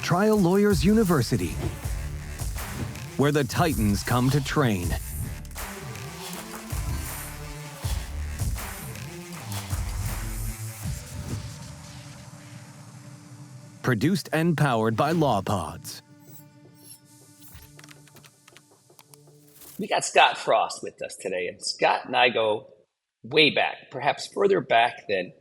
Trial Lawyers University, where the Titans come to train. Produced and powered by LawPods. We got Scott Frost with us today, and Scott and I go way back, perhaps further back than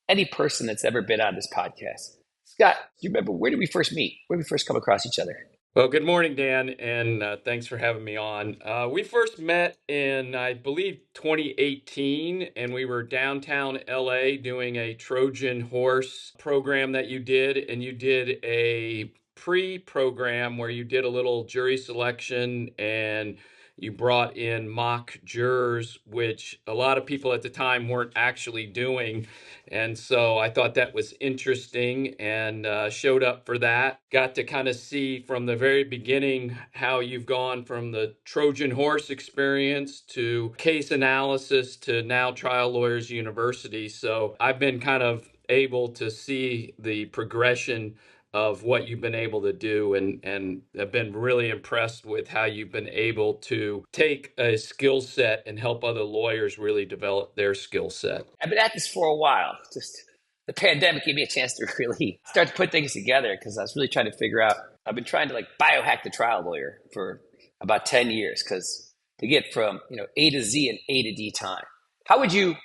any person that's ever been on this podcast. Scott, do you remember, where did we first meet? Where did we first come across each other? Well, good morning, Dan, and thanks for having me on. We first met in, I believe, 2018, and we were downtown LA doing a Trojan horse program that you did, and you did a pre-program where you did a little jury selection and you brought in mock jurors, which a lot of people at the time weren't actually doing. And so I thought that was interesting and showed up for that. Got to kind of see from the very beginning how you've gone from the Trojan horse experience to case analysis to now Trial Lawyers University. So I've been kind of able to see the progression of what you've been able to do, and have been really impressed with how you've been able to take a skill set and help other lawyers really develop their skill set. I've been at this for a while. Just the pandemic gave me a chance to really start to put things together because I was really trying to figure out. I've been trying to biohack the trial lawyer for about 10 years because to get from A to Z in A to D time. How would you,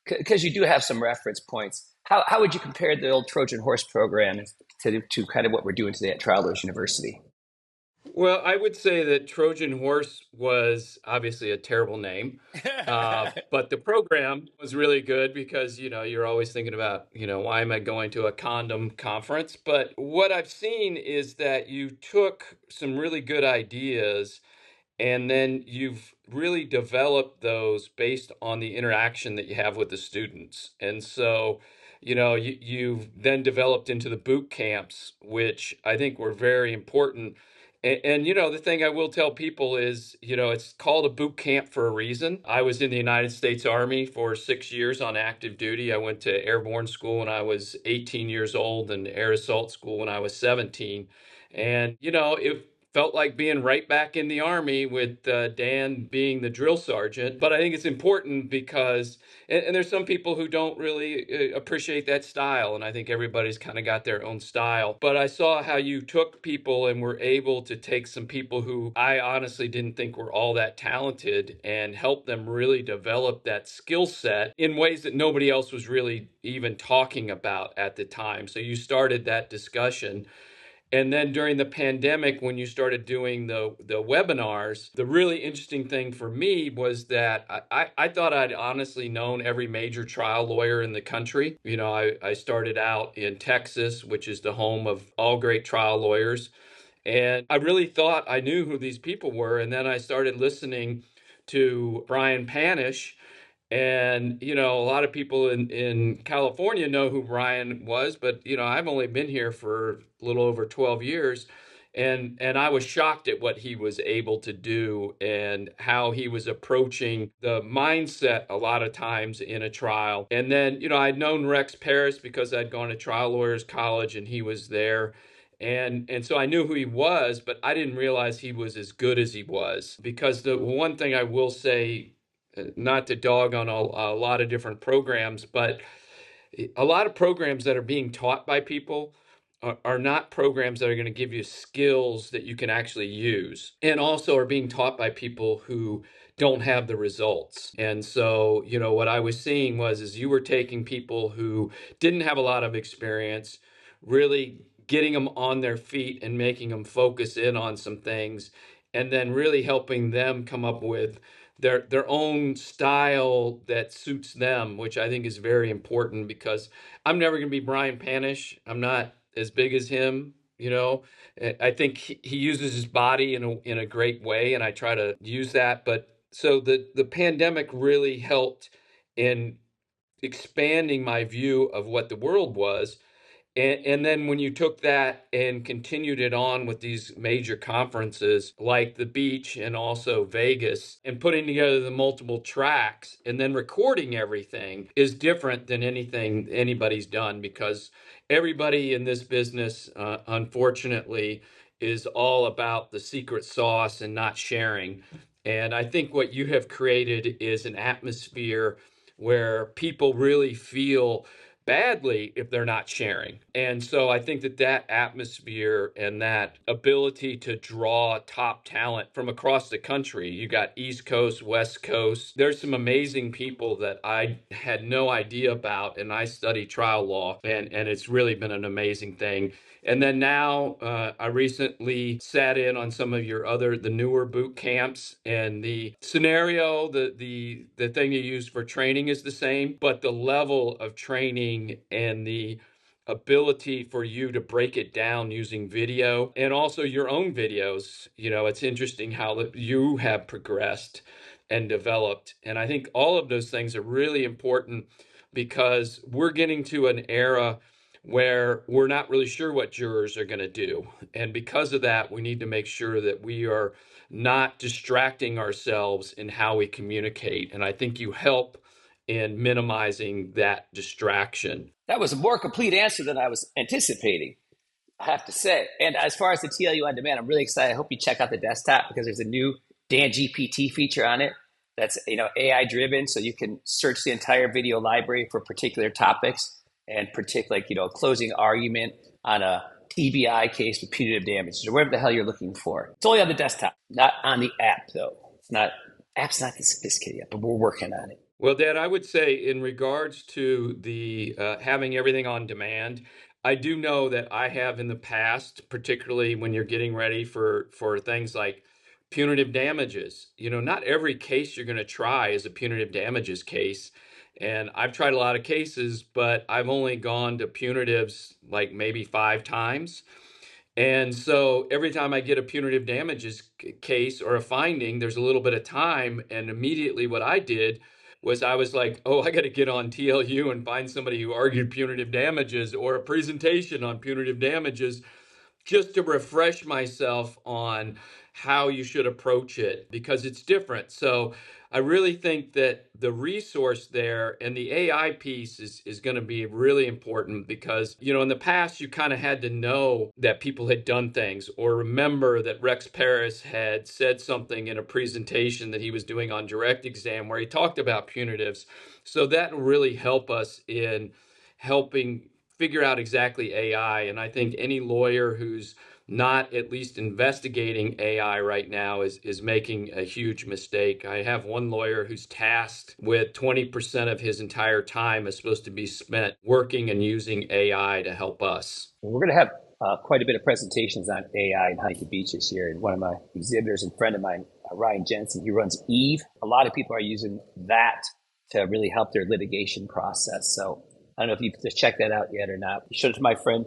because you do have some reference points, how would you compare the old Trojan horse program to kind of what we're doing today at Trial Lawyers University? Well, I would say that Trojan Horse was obviously a terrible name, but the program was really good because, you're always thinking about, why am I going to a condom conference? But what I've seen is that you took some really good ideas and then you've really developed those based on the interaction that you have with the students. And so, you've then developed into the boot camps, which I think were very important. And the thing I will tell people is, it's called a boot camp for a reason. I was in the United States Army for 6 years on active duty. I went to airborne school when I was 18 years old and air assault school when I was 17. And, it felt like being right back in the Army with Dan being the drill sergeant. But I think it's important because, and there's some people who don't really appreciate that style. And I think everybody's kind of got their own style. But I saw how you took people and were able to take some people who I honestly didn't think were all that talented and help them really develop that skill set in ways that nobody else was really even talking about at the time. So you started that discussion. And then during the pandemic, when you started doing the webinars, the really interesting thing for me was that I thought I'd honestly known every major trial lawyer in the country. I started out in Texas, which is the home of all great trial lawyers. And I really thought I knew who these people were. And then I started listening to Brian Panish. And, a lot of people in California know who Brian was, but, I've only been here for a little over 12 years. And I was shocked at what he was able to do and how he was approaching the mindset a lot of times in a trial. And then, I'd known Rex Paris because I'd gone to Trial Lawyers College and he was there. And so I knew who he was, but I didn't realize he was as good as he was. Because the one thing I will say, not to dog on a lot of different programs, but a lot of programs that are being taught by people are not programs that are going to give you skills that you can actually use, and also are being taught by people who don't have the results. And so, what I was seeing is you were taking people who didn't have a lot of experience, really getting them on their feet and making them focus in on some things, and then really helping them come up with their own style that suits them, which I think is very important because I'm never going to be Brian Panish. I'm not as big as him. I think he uses his body in a great way, and I try to use that. But so the pandemic really helped in expanding my view of what the world was. And then when you took that and continued it on with these major conferences like the Beach and also Vegas, and putting together the multiple tracks and then recording everything is different than anything anybody's done, because everybody in this business, unfortunately, is all about the secret sauce and not sharing. And I think what you have created is an atmosphere where people really feel badly if they're not sharing. And so I think that that atmosphere and that ability to draw top talent from across the country, you got East Coast, West Coast, there's some amazing people that I had no idea about, and I study trial law, and it's really been an amazing thing. And then now I recently sat in on some of your the newer boot camps, and the scenario, the thing you use for training is the same, but the level of training and the ability for you to break it down using video and also your own videos, it's interesting how you have progressed and developed. And I think all of those things are really important, because we're getting to an era where we're not really sure what jurors are going to do. And because of that, we need to make sure that we are not distracting ourselves in how we communicate. And I think you help in minimizing that distraction. That was a more complete answer than I was anticipating, I have to say. And as far as the TLU on demand, I'm really excited. I hope you check out the desktop, because there's a new Dan GPT feature on it that's AI driven, so you can search the entire video library for particular topics, and particularly closing argument on a TBI case with punitive damages or whatever the hell you're looking for. It's only on the desktop, not on the app though. App's not this sophisticated yet, but we're working on it. Well, Dad, I would say in regards to the having everything on demand, I do know that I have in the past, particularly when you're getting ready for things like punitive damages. Not every case you're going to try is a punitive damages case. And I've tried a lot of cases, but I've only gone to punitives like maybe 5 times. And so every time I get a punitive damages case or a finding, there's a little bit of time. And immediately what I did was I was like, oh, I got to get on TLU and find somebody who argued punitive damages or a presentation on punitive damages, just to refresh myself on how you should approach it, because it's different. So I really think that the resource there and the AI piece is going to be really important, because, in the past, you kind of had to know that people had done things, or remember that Rex Paris had said something in a presentation that he was doing on direct exam where he talked about punitives. So that will really help us in helping figure out exactly AI. And I think any lawyer who's not at least investigating AI right now is making a huge mistake. I have one lawyer who's tasked with 20% of his entire time is supposed to be spent working and using AI to help us. We're going to have quite a bit of presentations on AI in Huntington Beach this year. And one of my exhibitors and friend of mine, Ryan Jensen, he runs Eve. A lot of people are using that to really help their litigation process. So I don't know if you've just checked that out yet or not. I showed it to my friend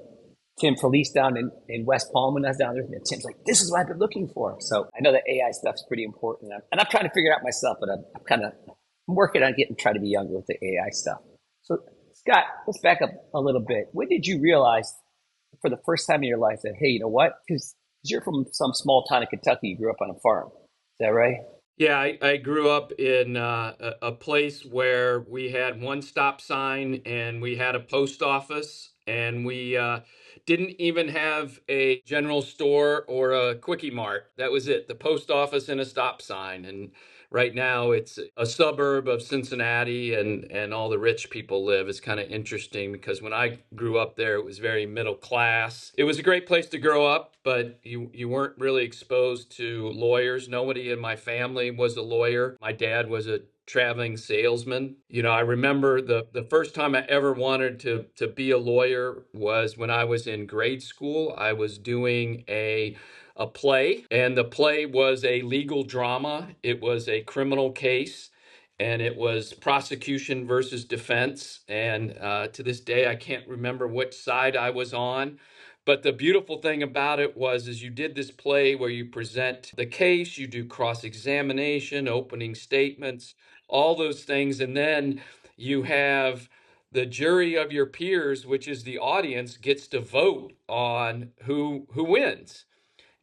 Tim Felice down in West Palm when I was down there. And Tim's like, this is what I've been looking for. So I know that AI stuff's pretty important. And I'm trying to figure it out myself, but I'm working on trying to be younger with the AI stuff. So Scott, let's back up a little bit. When did you realize for the first time in your life that, hey, you know what? Because you're from some small town in Kentucky. You grew up on a farm. Is that right? Yeah, I grew up in a place where we had one stop sign and we had a post office, and we didn't even have a general store or a quickie mart. That was it, the post office and a stop sign. And right now it's a suburb of Cincinnati, and all the rich people live. It's kind of interesting, because when I grew up there, it was very middle class. It was a great place to grow up, but you weren't really exposed to lawyers. Nobody in my family was a lawyer. My dad was a traveling salesman. I remember the first time I ever wanted to be a lawyer was when I was in grade school. I was doing a play, and the play was a legal drama. It was a criminal case, and it was prosecution versus defense. And to this day, I can't remember which side I was on. But the beautiful thing about it is you did this play where you present the case, you do cross-examination, opening statements, all those things, and then you have the jury of your peers, which is the audience, gets to vote on who wins.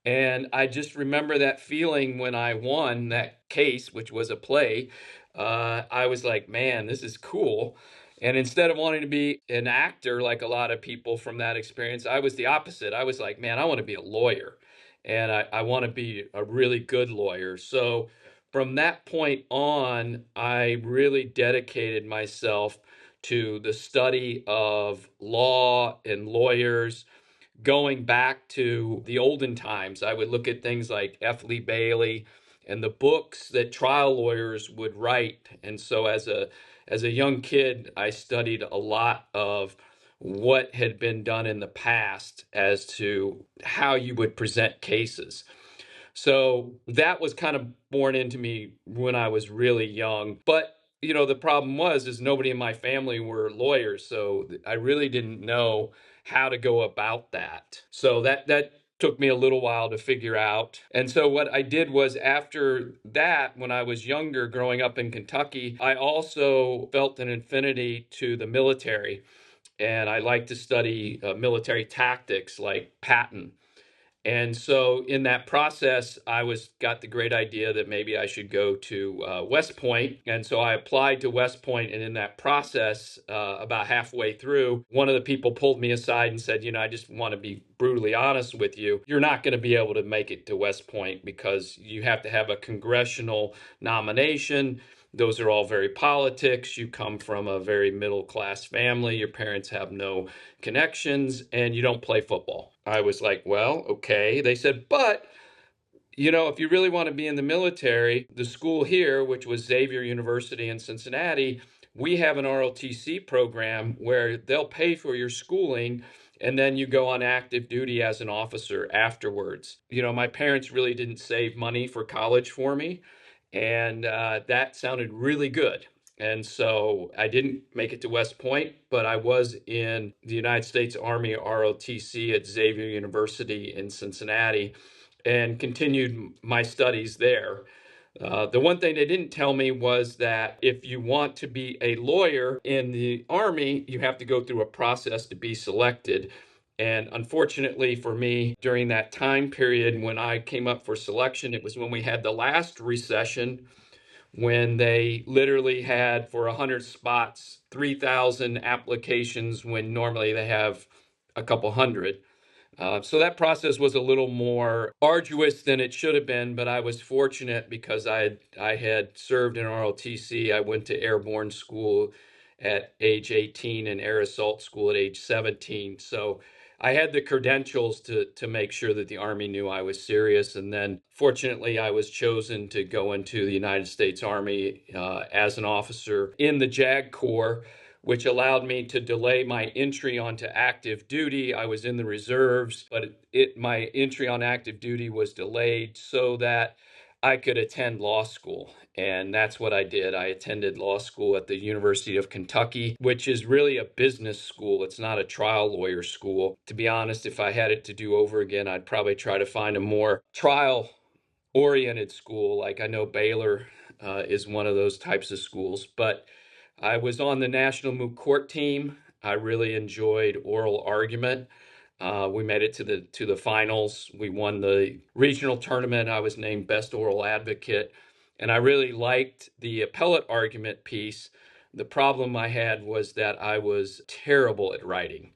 And I just remember that feeling when I won that case, which was a play. I was like, man, this is cool. And instead of wanting to be an actor like a lot of people from that experience, I was the opposite. I was like, man, I want to be a lawyer, and I want to be a really good lawyer. So from that point on, I really dedicated myself to the study of law and lawyers. Going back to the olden times, I would look at things like F. Lee Bailey and the books that trial lawyers would write. And so as a young kid, I studied a lot of what had been done in the past as to how you would present cases. So that was kind of born into me when I was really young. But the problem is nobody in my family were lawyers, so I really didn't know how to go about that. So that took me a little while to figure out. And so what I did was, after that, when I was younger, growing up in Kentucky, I also felt an affinity to the military. And I like to study military tactics like Patton. And so in that process, got the great idea that maybe I should go to West Point. And so I applied to West Point. And in that process, about halfway through, one of the people pulled me aside and said, I just want to be brutally honest with you. You're not going to be able to make it to West Point because you have to have a congressional nomination. Those are all very politics. You come from a very middle class family. Your parents have no connections, and you don't play football. I was like, well, okay. They said, but if you really want to be in the military, the school here, which was Xavier University in Cincinnati, we have an ROTC program where they'll pay for your schooling, and then you go on active duty as an officer afterwards. My parents really didn't save money for college for me, and that sounded really good. And so I didn't make it to West Point, but I was in the United States Army ROTC at Xavier University in Cincinnati and continued my studies there. The one thing they didn't tell me was that if you want to be a lawyer in the Army, you have to go through a process to be selected. And unfortunately for me, during that time period when I came up for selection, it was when we had the last recession, when they literally had, for 100 spots, 3,000 applications when normally they have a couple hundred. So that process was a little more arduous than it should have been, but I was fortunate because I had served in ROTC. I went to airborne school at age 18 and air assault school at age 17. So I had the credentials to make sure that the Army knew I was serious. And then fortunately, I was chosen to go into the United States Army as an officer in the JAG Corps, which allowed me to delay my entry onto active duty. I was in the reserves, but my entry on active duty was delayed so that I could attend law school. And that's what I did. I attended law school at the University of Kentucky, which is really a business school. It's not a trial lawyer school. To be honest, if I had it to do over again, I'd probably try to find a more trial oriented school. Like I know Baylor is one of those types of schools, but I was on the National Moot Court team. I really enjoyed oral argument. We made it to the finals. We won the regional tournament. I was named Best Oral Advocate, and I really liked the appellate argument piece. The problem I had was that I was terrible at writing.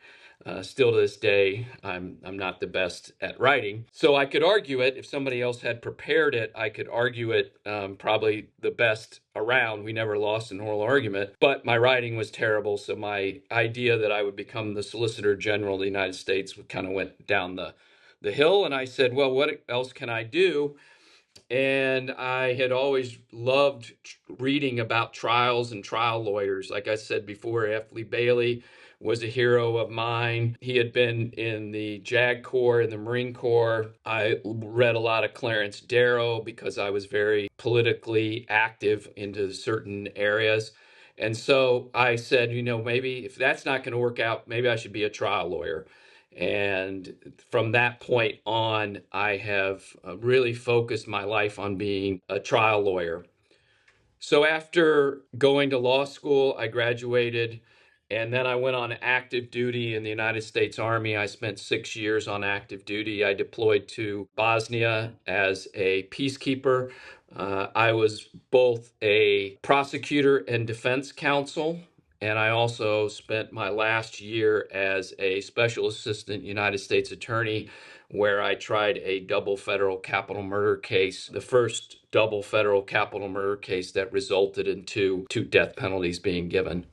Still to this day, I'm not the best at writing. So I could argue it. If somebody else had prepared it, I could argue it probably the best around. We never lost an oral argument, but my writing was terrible. So my idea that I would become the Solicitor General of the United States kind of went down the hill. And I said, well, what else can I do? And I had always loved reading about trials and trial lawyers. Like I said before, F. Lee Bailey was a hero of mine. He had been in the JAG Corps, in the Marine Corps. I read a lot of Clarence Darrow because I was very politically active into certain areas. And so I said, maybe if that's not going to work out, maybe I should be a trial lawyer. And from that point on, I have really focused my life on being a trial lawyer. So after going to law school, I graduated And then I went on active duty in the United States Army. I spent 6 years on active duty. I deployed to Bosnia as a peacekeeper. I was both a prosecutor and defense counsel, and I also spent my last year as a special assistant United States attorney, where I tried a double federal capital murder case, the first double federal capital murder case that resulted in two death penalties being given.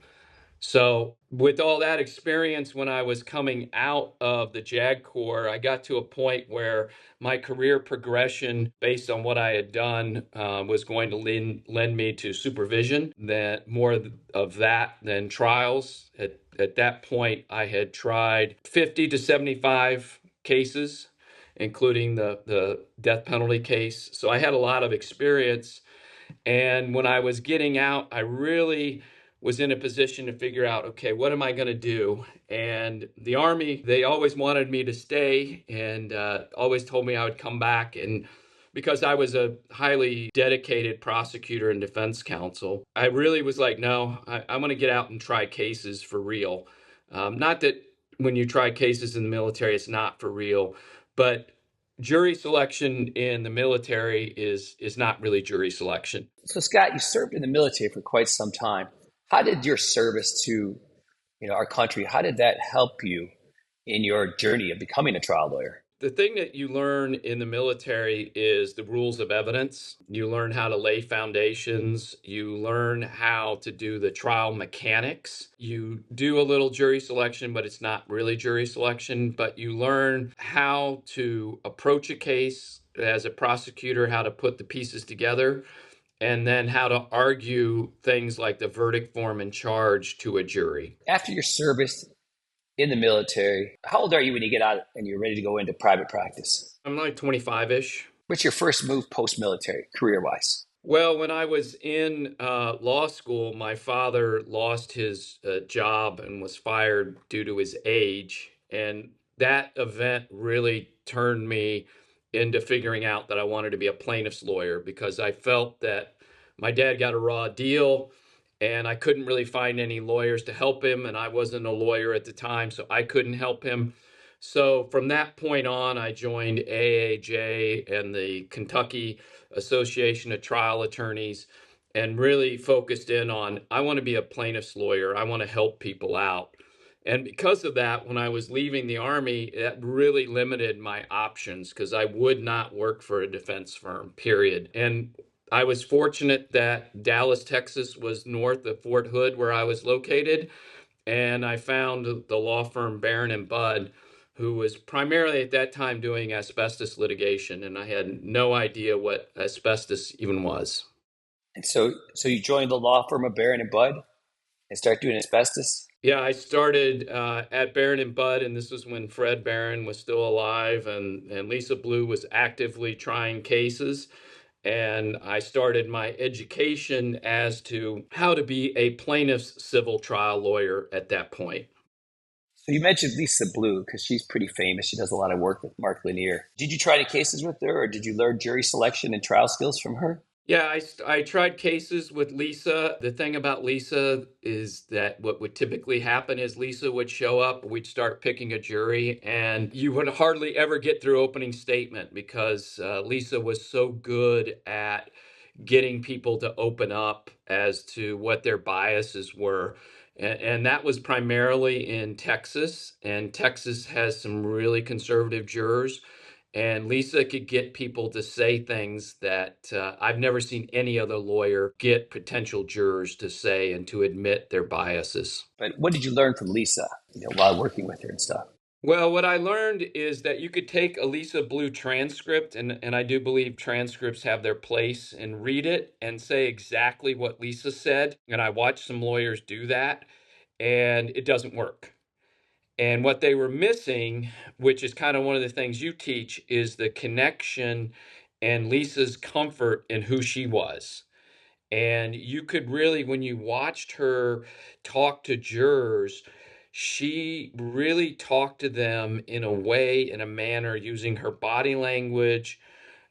So, with all that experience, when I was coming out of the JAG Corps, I got to a point where my career progression, based on what I had done, was going to lend me to supervision, that more of that than trials. At that point, I had tried 50 to 75 cases, including the death penalty case. So I had a lot of experience. And when I was getting out, I really was in a position to figure out, okay, what am I going to do? And the Army, they always wanted me to stay and always told me I would come back. And because I was a highly dedicated prosecutor and defense counsel, I really was like, no, I'm going to get out and try cases for real. Not that when you try cases in the military, it's not for real, but jury selection in the military is not really jury selection. So Scott, you served in the military for quite some time. How did your service to our country, how did that help you in your journey of becoming a trial lawyer? The thing that you learn in the military is the rules of evidence. You learn how to lay foundations. You learn how to do the trial mechanics. You do a little jury selection, but it's not really jury selection. But you learn how to approach a case as a prosecutor, how to put the pieces together, and then how to argue things like the verdict form and charge to a jury. After your service in the military, how old are you when you get out and you're ready to go into private practice? I'm like 25-ish. What's your first move post-military, career-wise? Well, when I was in law school, my father lost his job and was fired due to his age. And that event really turned me into figuring out that I wanted to be a plaintiff's lawyer, because I felt that my dad got a raw deal and I couldn't really find any lawyers to help him. And I wasn't a lawyer at the time, so I couldn't help him. So from that point on, I joined AAJ and the Kentucky Association of Trial Attorneys and really focused in on, I want to be a plaintiff's lawyer. I want to help people out. And because of that, when I was leaving the Army, that really limited my options, because I would not work for a defense firm, period. And I was fortunate that Dallas, Texas was north of Fort Hood, where I was located. And I found the law firm Barron and Budd, who was primarily at that time doing asbestos litigation. And I had no idea what asbestos even was. And so you joined the law firm of Barron and Budd and start doing asbestos? Yeah, I started at Barron and Budd, and this was when Fred Barron was still alive, and Lisa Blue was actively trying cases. And I started my education as to how to be a plaintiff's civil trial lawyer at that point. So you mentioned Lisa Blue because she's pretty famous. She does a lot of work with Mark Lanier. Did you try any cases with her, or did you learn jury selection and trial skills from her? Yeah, I tried cases with Lisa. The thing about Lisa is that what would typically happen is Lisa would show up, we'd start picking a jury, and you would hardly ever get through opening statement, because Lisa was so good at getting people to open up as to what their biases were. And that was primarily in Texas, and Texas has some really conservative jurors. And Lisa could get people to say things that I've never seen any other lawyer get potential jurors to say and to admit their biases. But what did you learn from Lisa, while working with her and stuff? Well, what I learned is that you could take a Lisa Blue transcript, and I do believe transcripts have their place, and read it and say exactly what Lisa said. And I watched some lawyers do that, and it doesn't work. And what they were missing, which is kind of one of the things you teach, is the connection and Lisa's comfort in who she was. And you could really, when you watched her talk to jurors, she really talked to them in a way, in a manner, using her body language,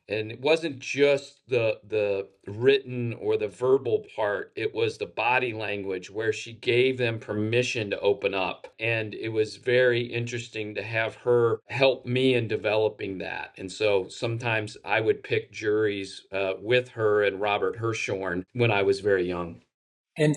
And it wasn't just the written or the verbal part, it was the body language where she gave them permission to open up. And it was very interesting to have her help me in developing that. And so sometimes I would pick juries with her and Robert Hirshhorn when I was very young. And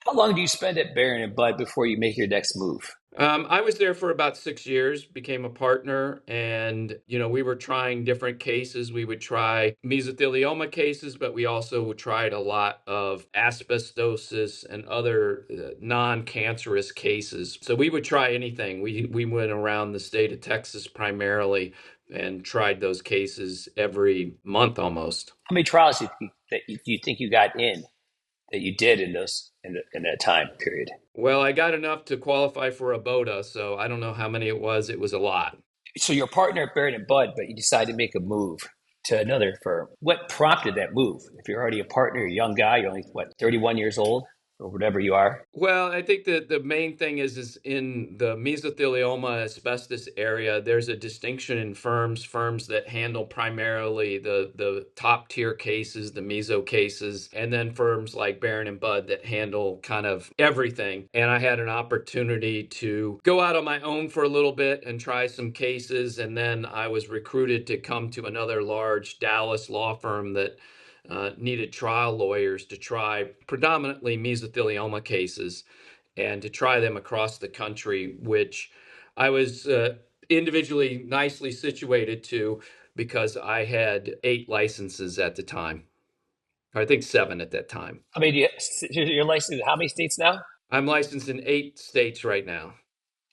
how long do you spend at Barron and Bud before you make your next move? I was there for about 6 years, became a partner, and we were trying different cases. We would try mesothelioma cases, but we also tried a lot of asbestosis and other non-cancerous cases. So we would try anything. We went around the state of Texas primarily and tried those cases every month almost. How many trials do you think you got in that you did in in that time period? Well, I got enough to qualify for a BOTA, so I don't know how many it was. It was a lot. So you're a partner at Barron and Bud, but you decided to make a move to another firm. What prompted that move? If you're already a partner, you're a young guy, you're only 31 years old or whatever you are. Well, I think that the main thing is in the mesothelioma asbestos area, there's a distinction in firms that handle primarily the top tier cases, the meso cases, and then firms like Barron and Bud that handle kind of everything. And I had an opportunity to go out on my own for a little bit and try some cases. And then I was recruited to come to another large Dallas law firm that needed trial lawyers to try predominantly mesothelioma cases and to try them across the country, which I was individually nicely situated to because I had 8 licenses at the time. Or I think 7 at that time. I mean, you're licensed in how many states now? I'm licensed in 8 states right now.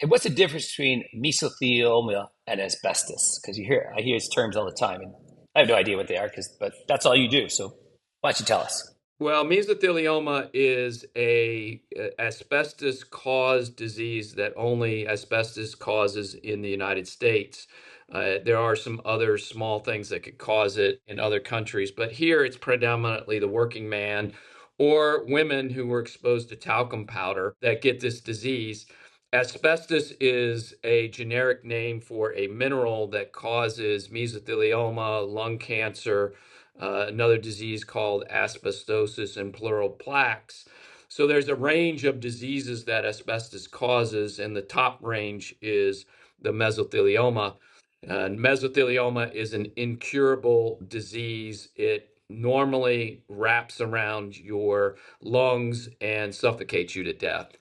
And what's the difference between mesothelioma and asbestos? Because I hear these terms all the time, and I have no idea what they are. But that's all you do. So why don't you tell us? Well, mesothelioma is a asbestos-caused disease that only asbestos causes in the United States. There are some other small things that could cause it in other countries, but here it's predominantly the working man or women who were exposed to talcum powder that get this disease. Asbestos is a generic name for a mineral that causes mesothelioma, lung cancer, another disease called asbestosis and pleural plaques. So there's a range of diseases that asbestos causes, and the top range is the mesothelioma. And mesothelioma is an incurable disease. It normally wraps around your lungs and suffocates you to death.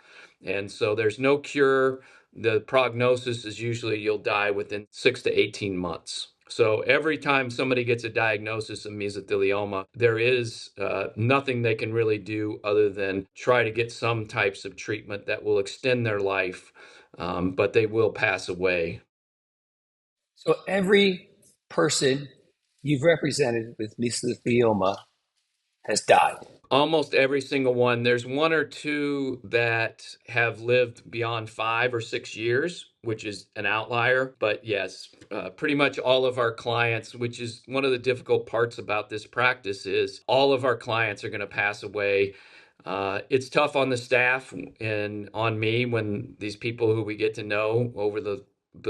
And so there's no cure. The prognosis is usually you'll die within 6 to 18 months. So every time somebody gets a diagnosis of mesothelioma, there is nothing they can really do other than try to get some types of treatment that will extend their life, but they will pass away. So every person you've represented with mesothelioma has died. Almost every single one. There's 1 or 2 that have lived beyond 5 or 6 years, which is an outlier. But yes, pretty much all of our clients, which is one of the difficult parts about this practice, is all of our clients are going to pass away. It's tough on the staff and on me when these people who we get to know over the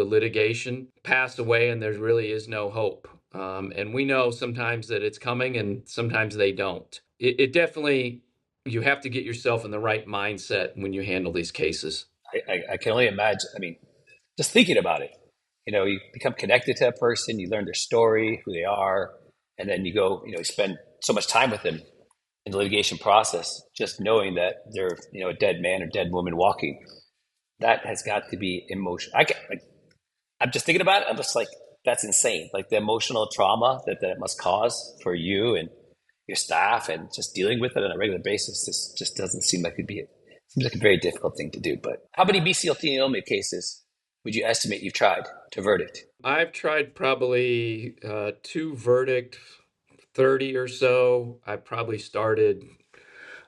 litigation pass away and there really is no hope. And we know sometimes that it's coming and sometimes they don't. It definitely, you have to get yourself in the right mindset when you handle these cases. I can only imagine. I mean, just thinking about it, you become connected to that person, you learn their story, who they are, and then you go, you spend so much time with them in the litigation process, just knowing that they're, a dead man or dead woman walking. That has got to be emotional. I'm just thinking about it. I'm just like, that's insane. Like the emotional trauma that must cause for you and your staff, and just dealing with it on a regular basis. This just doesn't seem like seems like a very difficult thing to do. But how many mesothelioma cases would you estimate you've tried to verdict? I've tried probably 2 verdict, 30 or so. I probably started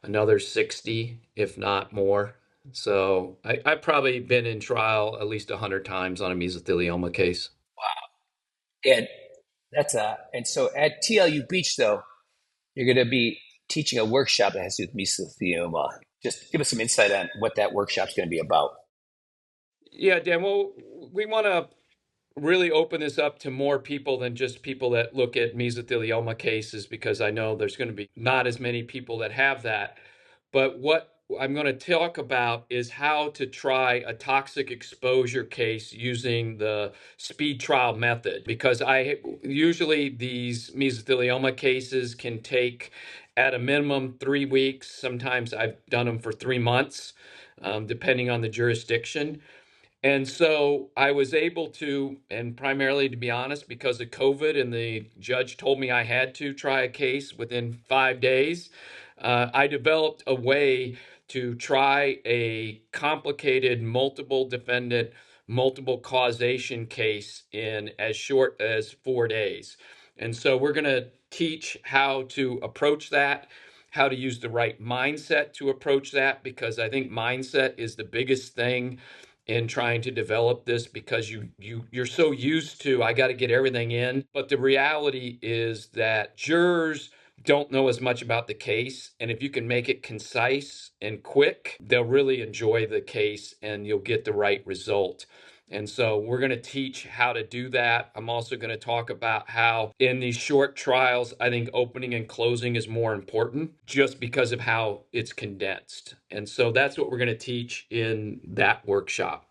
another 60, if not more. So I've probably been in trial at least 100 times on a mesothelioma case. And and so at TLU Beach though, you're going to be teaching a workshop that has to do with mesothelioma. Just give us some insight on what that workshop's going to be about. Yeah, Dan, well, we want to really open this up to more people than just people that look at mesothelioma cases, because I know there's going to be not as many people that have that. But what I'm going to talk about is how to try a toxic exposure case using the speed trial method, because I usually these mesothelioma cases can take at a minimum 3 weeks. Sometimes I've done them for 3 months, depending on the jurisdiction. And so I was able to, and primarily to be honest, because of COVID and the judge told me I had to try a case within 5 days, I developed a way to try a complicated multiple defendant, multiple causation case in as short as 4 days. And so we're going to teach how to approach that, how to use the right mindset to approach that, because I think mindset is the biggest thing in trying to develop this, because you're so used to, I got to get everything in. But the reality is that jurors don't know as much about the case, and if you can make it concise and quick, they'll really enjoy the case and you'll get the right result. And so we're going to teach how to do that. I'm also going to talk about how in these short trials, I think opening and closing is more important just because of how it's condensed. And so that's what we're going to teach in that workshop.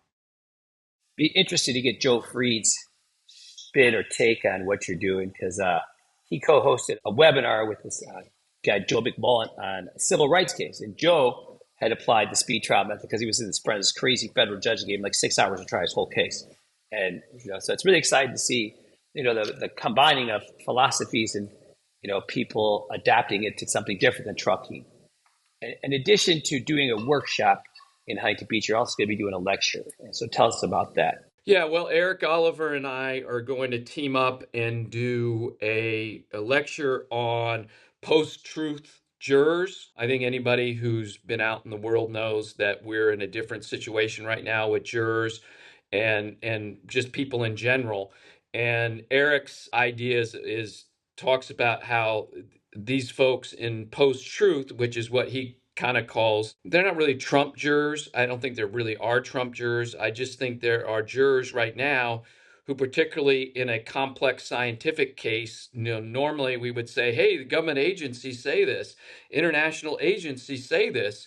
Be interested to get Joe Freed's spin or take on what you're doing, because he co-hosted a webinar with this guy, Joe McMullen, on a civil rights case. And Joe had applied the speed trial method because he was in this crazy federal judge who gave him like 6 hours to try his whole case. And, so it's really exciting to see, the combining of philosophies and, people adapting it to something different than trucking. And in addition to doing a workshop in Huntington Beach, you're also going to be doing a lecture. And so tell us about that. Yeah, well, Eric Oliver and I are going to team up and do a lecture on post-truth jurors. I think anybody who's been out in the world knows that we're in a different situation right now with jurors and just people in general. And Eric's ideas is talks about how these folks in post-truth, which is what he kind of calls, they're not really Trump jurors. I don't think there really are Trump jurors. I just think there are jurors right now who, particularly in a complex scientific case, normally we would say, hey, the government agencies say this, international agencies say this.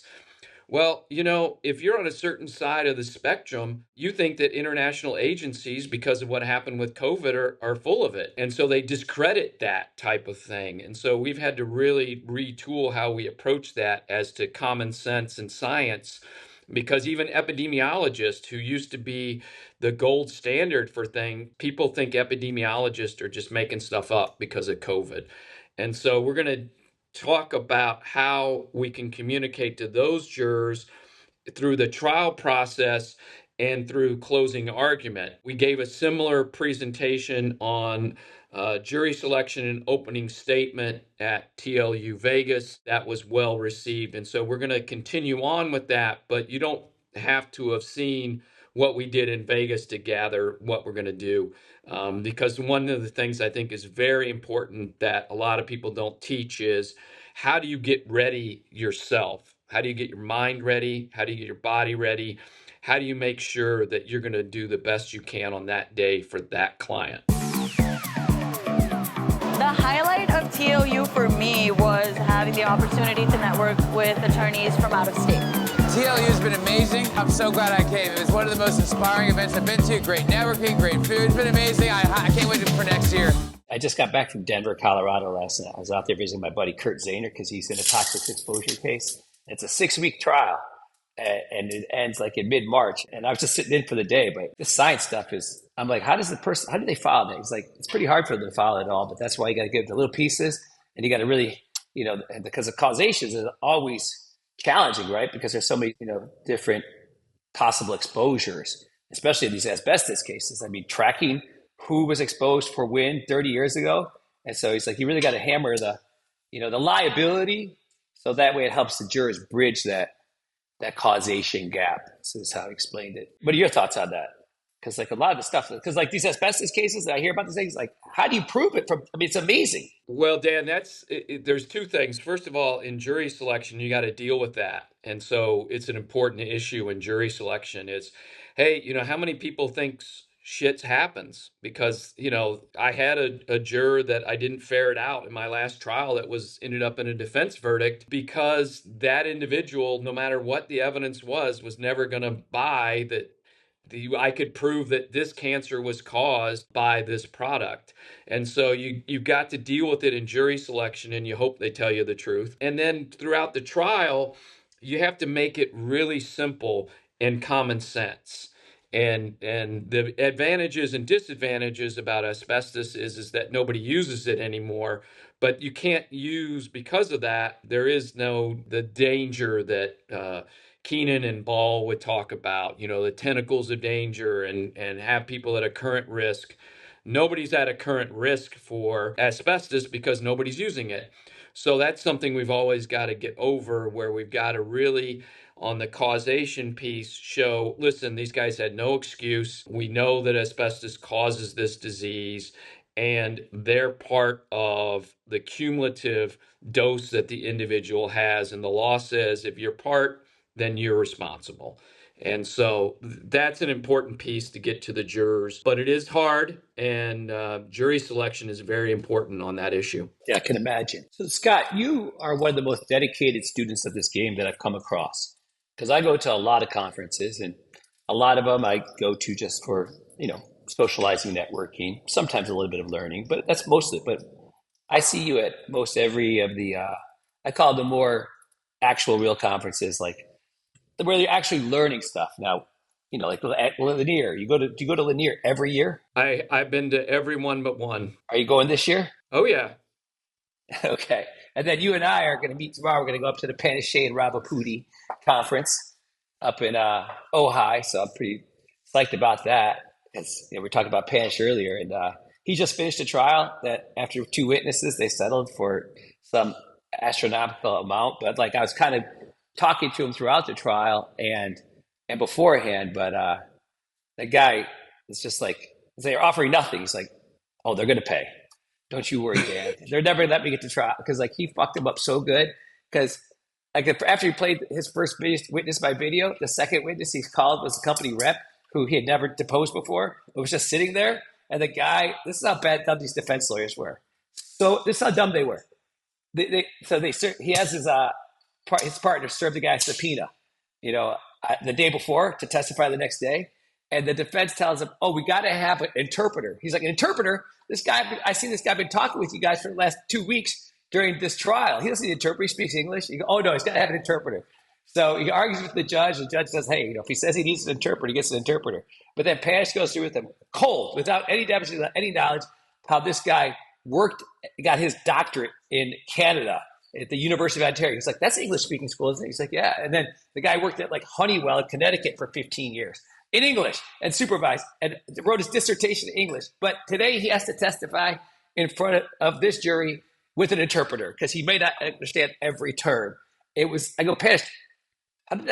Well, if you're on a certain side of the spectrum, you think that international agencies, because of what happened with COVID, are full of it. And so they discredit that type of thing. And so we've had to really retool how we approach that as to common sense and science, because even epidemiologists, who used to be the gold standard for things, people think epidemiologists are just making stuff up because of COVID. And so we're going to talk about how we can communicate to those jurors through the trial process and through closing argument. We gave a similar presentation on jury selection and opening statement at TLU Vegas. That was well received. And so we're going to continue on with that, but you don't have to have seen what we did in Vegas to gather what we're going to do. Because one of the things I think is very important that a lot of people don't teach is, how do you get ready yourself? How do you get your mind ready? How do you get your body ready? How do you make sure that you're going to do the best you can on that day for that client? The highlight of TLU for me was having the opportunity to network with attorneys from out of state. TLU has been amazing. I'm so glad I came. It was one of the most inspiring events I've been to. Great networking, great food. It's been amazing. I can't wait for next year. I just got back from Denver, Colorado last night. I was out there visiting my buddy Kurt Zahner because he's in a toxic exposure case. It's a 6-week trial, and it ends like in mid-March. And I was just sitting in for the day, but this science stuff is, I'm like, how do they file that? He's like, it's pretty hard for them to file it all, but that's why you got to give the little pieces, and you got to really, because the causations is always challenging, right? Because there's so many, different possible exposures, especially in these asbestos cases. I mean, tracking who was exposed for when 30 years ago. And so he's like, you really got to hammer the liability. So that way it helps the jurors bridge that causation gap. So this is how I explained it. What are your thoughts on that? Because like a lot of the stuff, because like these asbestos cases that I hear about these things, like how do you prove it? It's amazing. Well, Dan, there's two things. First of all, in jury selection, you got to deal with that. And so it's an important issue in jury selection is, hey, how many people think shit happens because, I had a juror that I didn't ferret out in my last trial that ended up in a defense verdict because that individual, no matter what the evidence was never going to buy that I could prove that this cancer was caused by this product. And so you've got to deal with it in jury selection, and you hope they tell you the truth. And then throughout the trial, you have to make it really simple and common sense. And the advantages and disadvantages about asbestos is that nobody uses it anymore. But you can't use, because of that, there is the danger that Keenan and Ball would talk about, the tentacles of danger and have people at a current risk. Nobody's at a current risk for asbestos because nobody's using it. So that's something we've always got to get over, where we've got to really, on the causation piece, show, listen, these guys had no excuse. We know that asbestos causes this disease, and they're part of the cumulative dose that the individual has. And the law says if you're part, then you're responsible. And so that's an important piece to get to the jurors, but it is hard, and jury selection is very important on that issue. Yeah, I can imagine. So, Scott, you are one of the most dedicated students of this game that I've come across, because I go to a lot of conferences, and a lot of them I go to just for, socializing, networking, sometimes a little bit of learning, but that's most of it. But I see you at most every of the, I call them more actual real conferences, like where you're actually learning stuff. Now, like at Lanier, do you go to Lanier every year? I've been to every one but one. Are you going this year? Oh, yeah. Okay. And then you and I are going to meet tomorrow. We're going to go up to the Paneshay and Ravapudi conference up in Ojai. So I'm pretty psyched about that. Because we were talking about Panish earlier, and he just finished a trial that after 2 witnesses, they settled for some astronomical amount. But I was kind of talking to him throughout the trial and beforehand, but the guy is just they're offering nothing. He's like, oh, they're going to pay. Don't you worry, Dan. They're never going to let me get to trial, because he fucked him up so good. Because after he played his first witness by video, the second witness he called was a company rep who he had never deposed before. It was just sitting there. And the guy, this is how dumb these defense lawyers were. So this is how dumb they were. He has his partner serve the guy a subpoena, the day before to testify the next day. And the defense tells him, oh, we got to have an interpreter. He's like, an interpreter? I see this guy been talking with you guys for the last 2 weeks during this trial. He doesn't need an interpreter. He speaks English. You go, oh, no, he's got to have an interpreter. So he argues with the judge. The judge says, hey, if he says he needs an interpreter, he gets an interpreter. But then Panish goes through with him cold, without any demonstration, without any knowledge, how this guy got his doctorate in Canada at the University of Ontario. He's like, that's an English-speaking school, isn't it? He's like, yeah. And then the guy worked at Honeywell in Connecticut for 15 years in English and supervised and wrote his dissertation in English. But today he has to testify in front of this jury with an interpreter because he may not understand every term. I go, Panish, I'm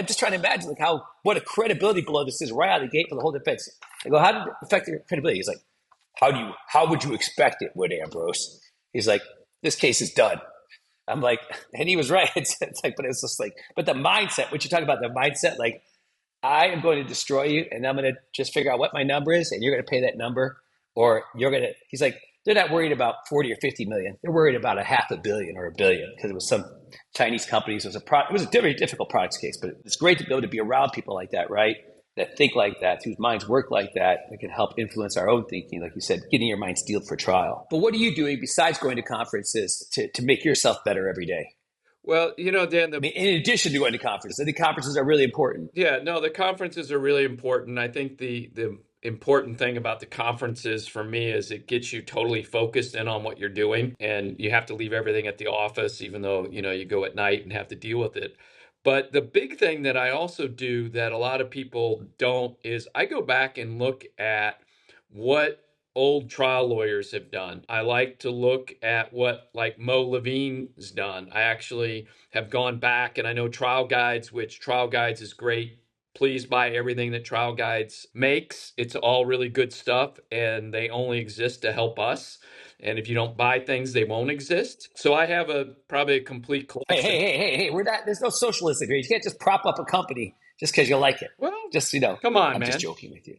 just trying to imagine what a credibility blow this is right out of the gate for the whole defense. I go, how did it affect your credibility? He's like, how would you expect it would, Ambrose? He's like, this case is done. I'm like, and he was right. But it's just but the mindset, what you talk about, the mindset, I am going to destroy you, and I'm going to just figure out what my number is, and you're going to pay that number, or he's like, they're not worried about 40 or 50 million. They're worried about $500 million or $1 billion, because it was some Chinese companies. It was a very difficult products case, but it's great to be able to be around people like that, right? That think like that, whose minds work like that can help influence our own thinking, like you said, getting your mind steeled for trial. But what are you doing besides going to conferences to make yourself better every day? Well, Dan, in addition to going to conferences, the conferences are really important. Yeah, no, the conferences are really important. I think the important thing about the conferences for me is it gets you totally focused in on what you're doing, and you have to leave everything at the office, even though, you go at night and have to deal with it. But the big thing that I also do that a lot of people don't is I go back and look at what old trial lawyers have done. I like to look at what Mo Levine's done. I actually have gone back, and I know Trial Guides, which Trial Guides is great. Please buy everything that Trial Guides makes. It's all really good stuff, and they only exist to help us. And if you don't buy things, they won't exist. So I have probably a complete collection. Hey, there's no socialism here. You can't just prop up a company just because you like it. Well, just, come on, I'm man. just joking with you.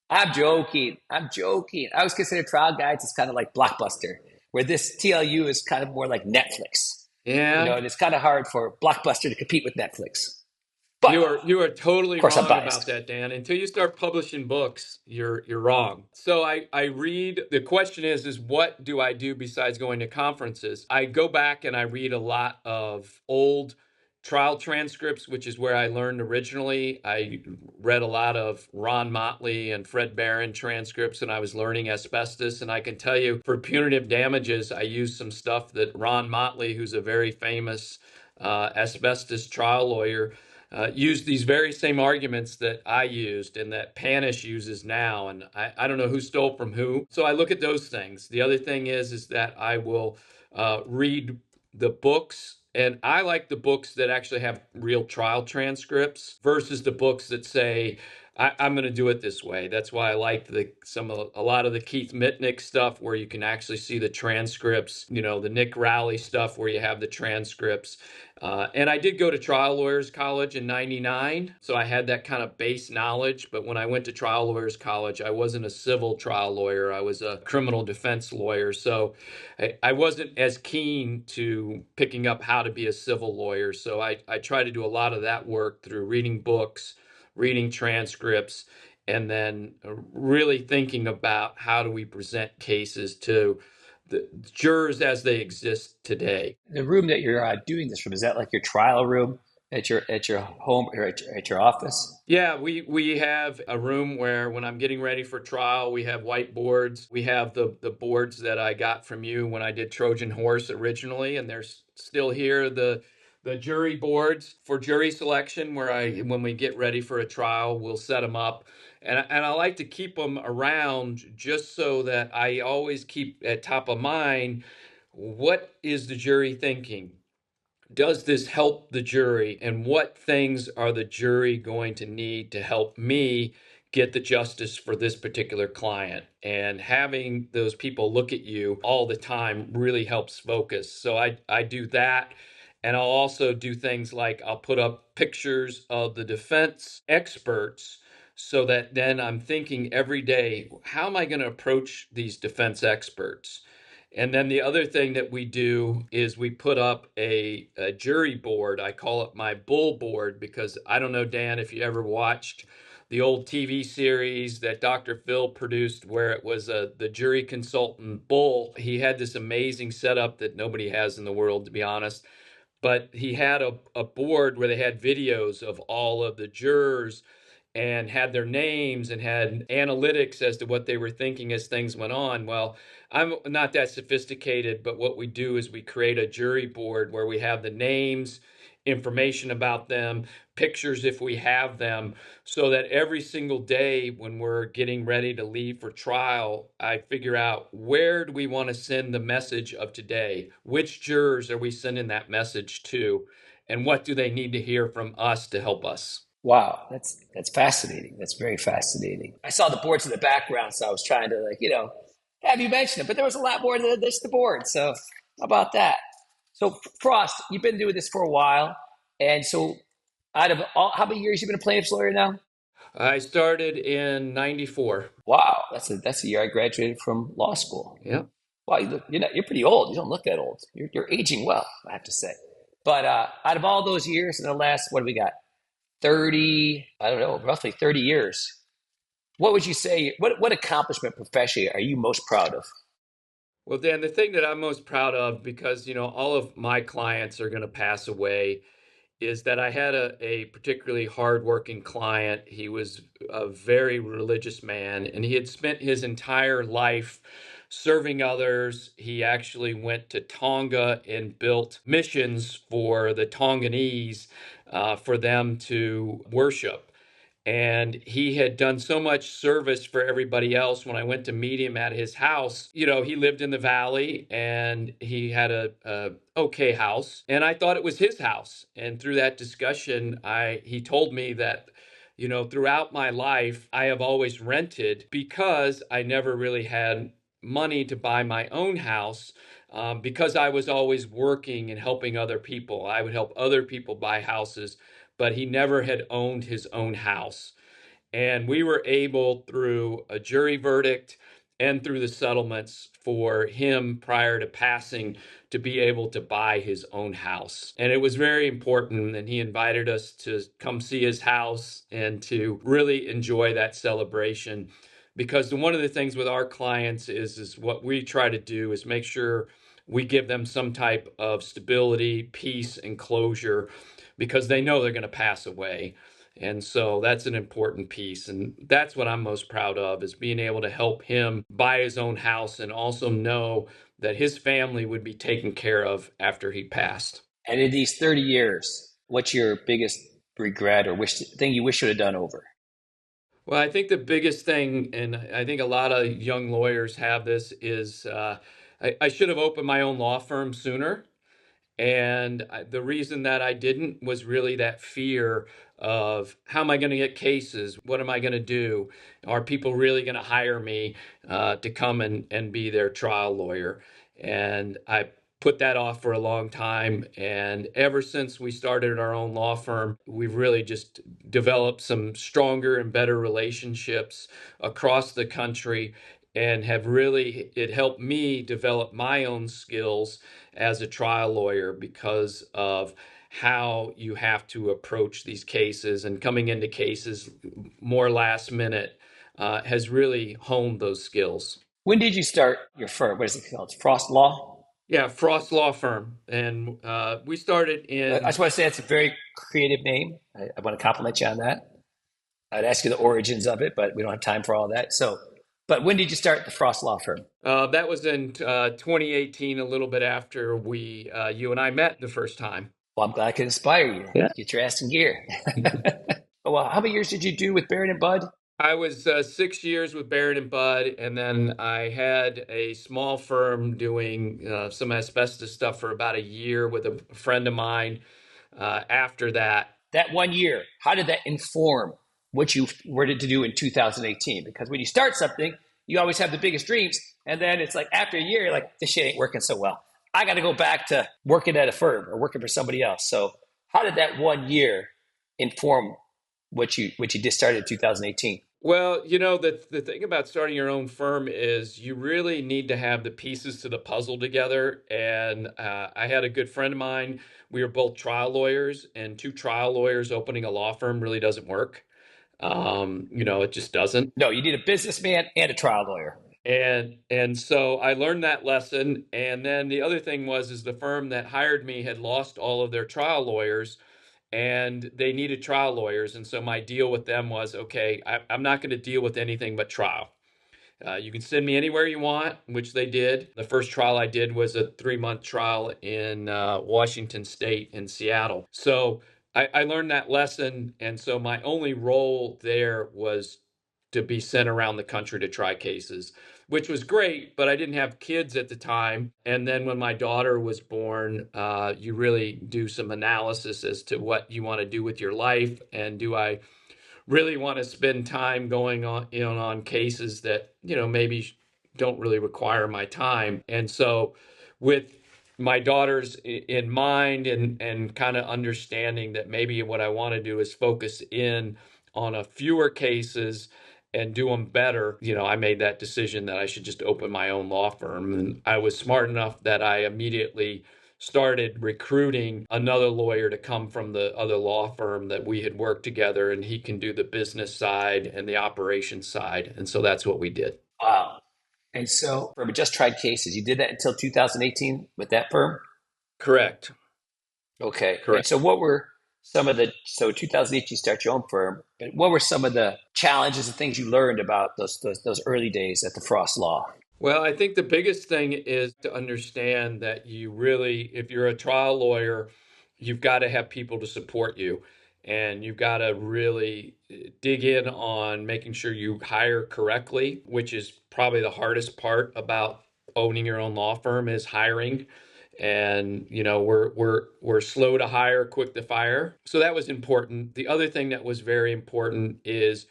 I'm joking. I'm joking. I was considered trial guides. It's kind of like Blockbuster, where this TLU is kind of more like Netflix. You know, Yeah. and it's kind of hard for Blockbuster to compete with Netflix. But You are of totally course, I'm wrong about biased. that, Dan. Until you start publishing books, you're wrong. So I read. The question is what do I do besides going to conferences? I go back and I read a lot of old trial transcripts, which is where I learned originally. I read a lot of Ron Motley and Fred Barron transcripts, and I was learning asbestos. And I can tell you, for punitive damages, I used some stuff that Ron Motley, who's a very famous asbestos trial lawyer, used these very same arguments that I used and that Panish uses now. And I don't know who stole from who. So I look at those things. The other thing is that I will read the books. And I like the books that actually have real trial transcripts versus the books that say, I'm going to do it this way. That's why I like a lot of the Keith Mitnick stuff where you can actually see the transcripts, you know, the Nick Rowley stuff where you have the transcripts. And I did go to trial lawyers college in '99, so I had that kind of base knowledge. But when I went to trial lawyers college, I wasn't a civil trial lawyer. I was a criminal defense lawyer. So I wasn't as keen to picking up how to be a civil lawyer. So I try to do a lot of that work through reading books, reading transcripts, and then really thinking about how do we present cases to the jurors as they exist today. The room that you're doing this from, is that like your trial room at your home or at your office? Yeah, we have a room where when I'm getting ready for trial, we have whiteboards. We have the boards that I got from you when I did Trojan Horse originally, and they're still here. The jury boards for jury selection, where when we get ready for a trial, we'll set them up. And I like to keep them around just so that I always keep at top of mind, what is the jury thinking? Does this help the jury? And what things are the jury going to need to help me get the justice for this particular client? And having those people look at you all the time really helps focus. So I do that. And I'll also do things like I'll put up pictures of the defense experts so that then I'm thinking every day, how am I going to approach these defense experts? And then the other thing that we do is we put up a jury board. I call it my bull board because I don't know, Dan, if you ever watched the old TV series that Dr. Phil produced where it was the jury consultant bull. He had this amazing setup that nobody has in the world, to be honest. But he had a board where they had videos of all of the jurors and had their names and had analytics as to what they were thinking as things went on. Well, I'm not that sophisticated, but what we do is we create a jury board where we have the names, information about them, pictures if we have them, so that every single day when we're getting ready to leave for trial, I figure out where do we want to send the message of today? Which jurors are we sending that message to? And what do they need to hear from us to help us? Wow, that's fascinating. That's very fascinating. I saw the boards in the background, so I was trying to have you mention it, but there was a lot more than just the board. So how about that? So Frost, you've been doing this for a while, and so out of all, how many years you've been a plaintiff's lawyer now? I started in '94. Wow, that's the year I graduated from law school. Yeah. Wow, you're pretty old. You don't look that old. You're aging well, I have to say. But out of all those years in the last, what do we got? 30, I don't know, roughly 30 years. What would you say, what accomplishment professionally are you most proud of? Well, Dan, the thing that I'm most proud of, because all of my clients are going to pass away, is that I had a particularly hardworking client. He was a very religious man, and he had spent his entire life serving others. He actually went to Tonga and built missions for the Tonganese for them to worship. And he had done so much service for everybody else. When I went to meet him at his house, he lived in the valley and he had a okay house. And I thought it was his house. And through that discussion, he told me that, throughout my life, I have always rented because I never really had money to buy my own house. Because I was always working and helping other people. I would help other people buy houses, but he never had owned his own house. And we were able, through a jury verdict and through the settlements, for him, prior to passing, to be able to buy his own house. And it was very important. And he invited us to come see his house and to really enjoy that celebration. Because one of the things with our clients is what we try to do is make sure we give them some type of stability, peace, and closure, because they know they're going to pass away. And so that's an important piece. And that's what I'm most proud of, is being able to help him buy his own house and also know that his family would be taken care of after he passed. And in these 30 years, what's your biggest regret or thing you wish you would have done over? Well, I think the biggest thing, and I think a lot of young lawyers have this, is I should have opened my own law firm sooner. And the reason that I didn't was really that fear of, how am I going to get cases? What am I going to do? Are people really going to hire me to come and be their trial lawyer? And I put that off for a long time. And ever since we started our own law firm, we've really just developed some stronger and better relationships across the country, and it helped me develop my own skills as a trial lawyer, because of how you have to approach these cases, and coming into cases more last minute has really honed those skills. When did you start your firm? What is it called? Frost Law? Yeah, Frost Law Firm. And we started in... I just want to say it's a very creative name. I want to compliment you on that. I'd ask you the origins of it, but we don't have time for all that. But when did you start the Frost Law Firm? That was in 2018, a little bit after you and I met the first time. Well, I'm glad I could inspire you. Yeah. Get your ass in gear. Well, how many years did you do with Barrett and Bud? I was 6 years with Barrett and Bud, and then I had a small firm doing some asbestos stuff for about a year with a friend of mine after that. That 1 year, how did that inform what you were to do in 2018? Because when you start something, you always have the biggest dreams. And then it's like after a year, you're like, this shit ain't working so well. I got to go back to working at a firm or working for somebody else. So how did that 1 year inform what you just started in 2018? Well, the thing about starting your own firm is you really need to have the pieces to the puzzle together. And I had a good friend of mine. We were both trial lawyers, and two trial lawyers opening a law firm really doesn't work. It just doesn't. No, you need a businessman and a trial lawyer. And so I learned that lesson. And then the other thing is the firm that hired me had lost all of their trial lawyers, and they needed trial lawyers. And so my deal with them was, okay, I'm not going to deal with anything but trial. You can send me anywhere you want, which they did. The first trial I did was a 3-month trial in Washington State in Seattle. So I learned that lesson. And so my only role there was to be sent around the country to try cases, which was great, but I didn't have kids at the time. And then when my daughter was born, you really do some analysis as to what you want to do with your life. And do I really want to spend time going on cases that, maybe don't really require my time? And so with my daughters in mind, and kind of understanding that maybe what I want to do is focus in on a fewer cases and do them better, I made that decision that I should just open my own law firm. And I was smart enough that I immediately started recruiting another lawyer to come from the other law firm that we had worked together, and he can do the business side and the operations side. And so that's what we did. Wow. And so for just tried cases, you did that until 2018 with that firm? Correct. Okay. Correct. And so what were so 2008 you start your own firm, but what were some of the challenges and things you learned about those early days at the Frost Law? Well, I think the biggest thing is to understand that you really, if you're a trial lawyer, you've got to have people to support you. And you've got to really dig in on making sure you hire correctly, which is probably the hardest part about owning your own law firm, is hiring. And, we're slow to hire, quick to fire. So that was important. The other thing that was very important is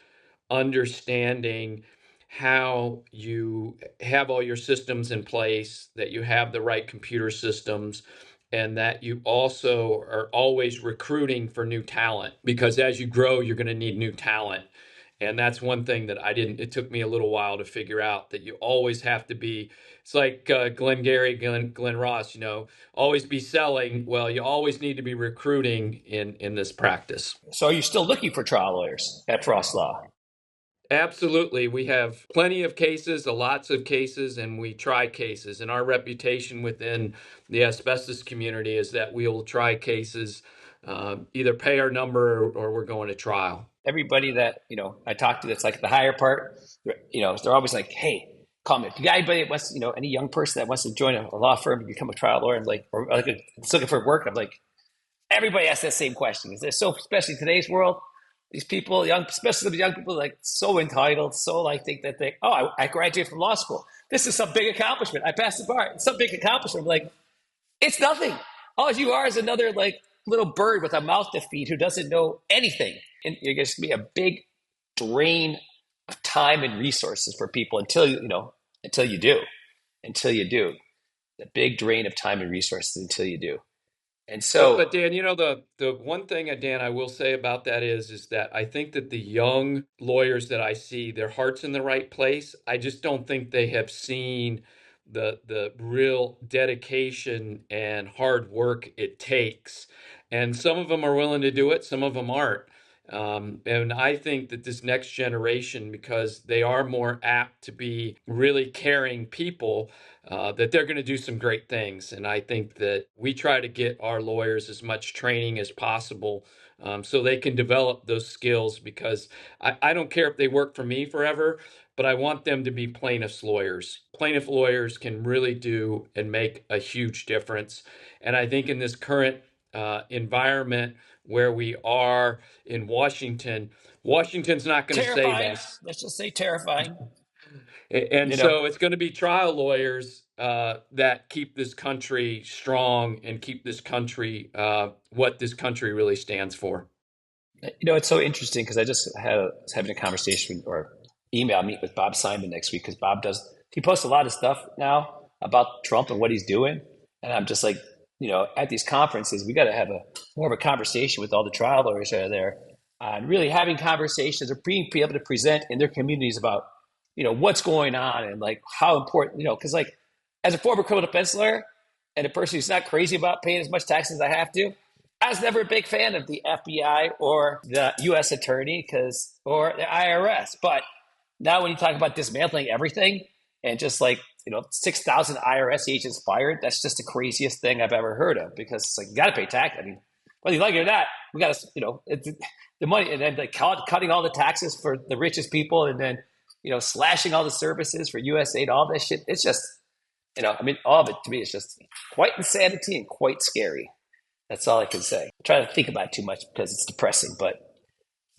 understanding how you have all your systems in place, that you have the right computer systems, and that you also are always recruiting for new talent, because as you grow, you're going to need new talent. And that's one thing that it took me a little while to figure out, that you always have to be, it's like Glenn Ross, always be selling. Well, you always need to be recruiting in this practice. So are you still looking for trial lawyers at Frost Law? Absolutely. We have plenty of cases, lots of cases, and we try cases. And our reputation within the asbestos community is that we will try cases, either pay our number or we're going to trial. Everybody that, I talk to that's like the higher part, they're always like, hey, call me. If you got anybody that wants, any young person that wants to join a law firm and become a trial lawyer, or it's looking for work, I'm like, everybody asks that same question. Is there especially in today's world, these people, especially the young people, like so entitled, so think that I graduated from law school. This is some big accomplishment. I passed the bar. It's some big accomplishment. I'm like, it's nothing. All you are is another little bird with a mouth to feed who doesn't know anything. And you're going to be a big drain of time and resources for people until you do. The big drain of time and resources until you do. And so, but Dan, the one thing, Dan, I will say about that is that I think that the young lawyers that I see, their heart's in the right place. I just don't think they have seen the real dedication and hard work it takes. And some of them are willing to do it, some of them aren't. And I think that this next generation, because they are more apt to be really caring people, that they're going to do some great things. And I think that we try to get our lawyers as much training as possible, so they can develop those skills, because I don't care if they work for me forever, but I want them to be plaintiffs' lawyers. Plaintiff lawyers can really do and make a huge difference. And I think in this current environment where we are in Washington's not going to save us. Let's just say terrifying. And so it's going to be trial lawyers that keep this country strong and keep this country what this country really stands for. It's so interesting because I just was having a conversation or email meet with Bob Simon next week, because Bob he posts a lot of stuff now about Trump and what he's doing. And I'm just like, at these conferences, we got to have more of a conversation with all the trial lawyers that are there, and really having conversations or being able to present in their communities about, what's going on and how important, because as a former criminal defense lawyer and a person who's not crazy about paying as much taxes as I have to, I was never a big fan of the FBI or the U.S. attorney or the IRS. But now when you talk about dismantling everything and just 6,000 IRS agents fired, that's just the craziest thing I've ever heard of, because you got to pay tax. I mean, whether you like it or not, we got to, the money, and then cutting all the taxes for the richest people, and then, slashing all the services for USAID, all this shit. It's just, all of it to me is just quite insanity and quite scary. That's all I can say. I'm trying to think about it too much because it's depressing, but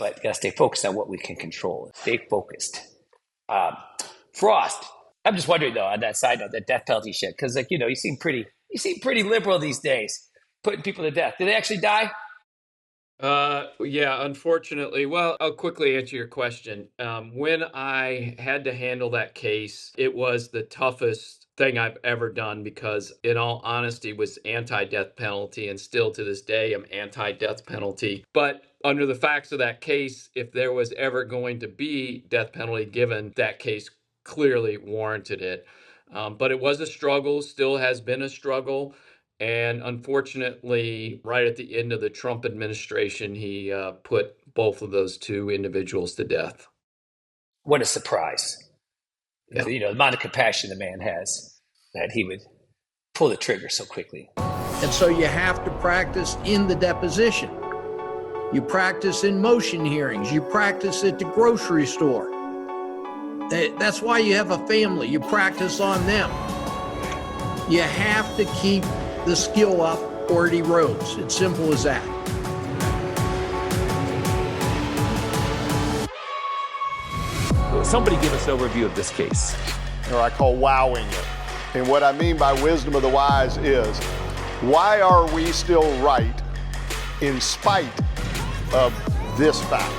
you got to stay focused on what we can control. Stay focused. Frost. I'm just wondering though, on that side note, that death penalty shit, because you seem pretty liberal these days, putting people to death. Did they actually die? Yeah, unfortunately. Well, I'll quickly answer your question. When I had to handle that case, it was the toughest thing I've ever done, because in all honesty was anti-death penalty, and still to this day I'm anti-death penalty. But under the facts of that case, if there was ever going to be death penalty given, that case clearly warranted it. But it was a struggle, still has been a struggle. And unfortunately, right at the end of the Trump administration, he put both of those two individuals to death. What a surprise. Yeah. The amount of compassion the man has, that he would pull the trigger so quickly. And so you have to practice in the deposition. You practice in motion hearings. You practice at the grocery store. That's why you have a family. You practice on them. You have to keep the skill up or it erodes. It's simple as that. Somebody give us an overview of this case. Or I call wowing it. And what I mean by wisdom of the wise is, why are we still right in spite of this fact?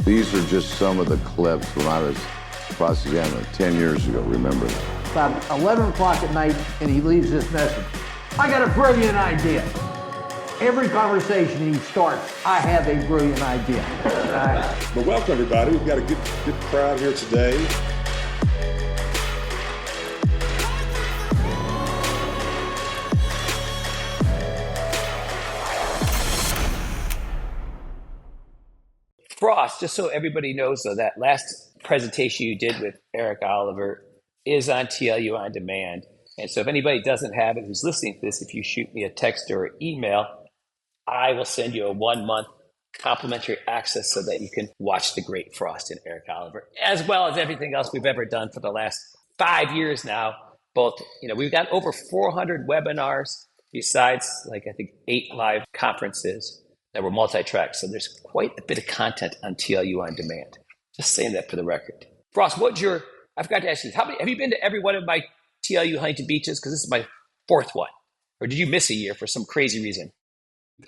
These are just some of the clips when I was cross-examined 10 years ago, remember that. About 11 o'clock at night, and he leaves this message. I got a brilliant idea. Every conversation he starts, I have a brilliant idea. But welcome, everybody. We've got a good crowd here today. Frost, just so everybody knows, though, that last presentation you did with Eric Oliver is on TLU On Demand. And so if anybody doesn't have it who's listening to this, if you shoot me a text or email, I will send you a 1-month complimentary access so that you can watch the great Frost and Eric Oliver, as well as everything else we've ever done for the last 5 years now. Both, we've got over 400 webinars besides, like, I think 8 live conferences that were multi-track. So there's quite a bit of content on TLU On Demand. Just saying that for the record. Frost, I forgot to ask you, have you been to every one of my TLU Huntington Beaches? Because this is my 4th one. Or did you miss a year for some crazy reason?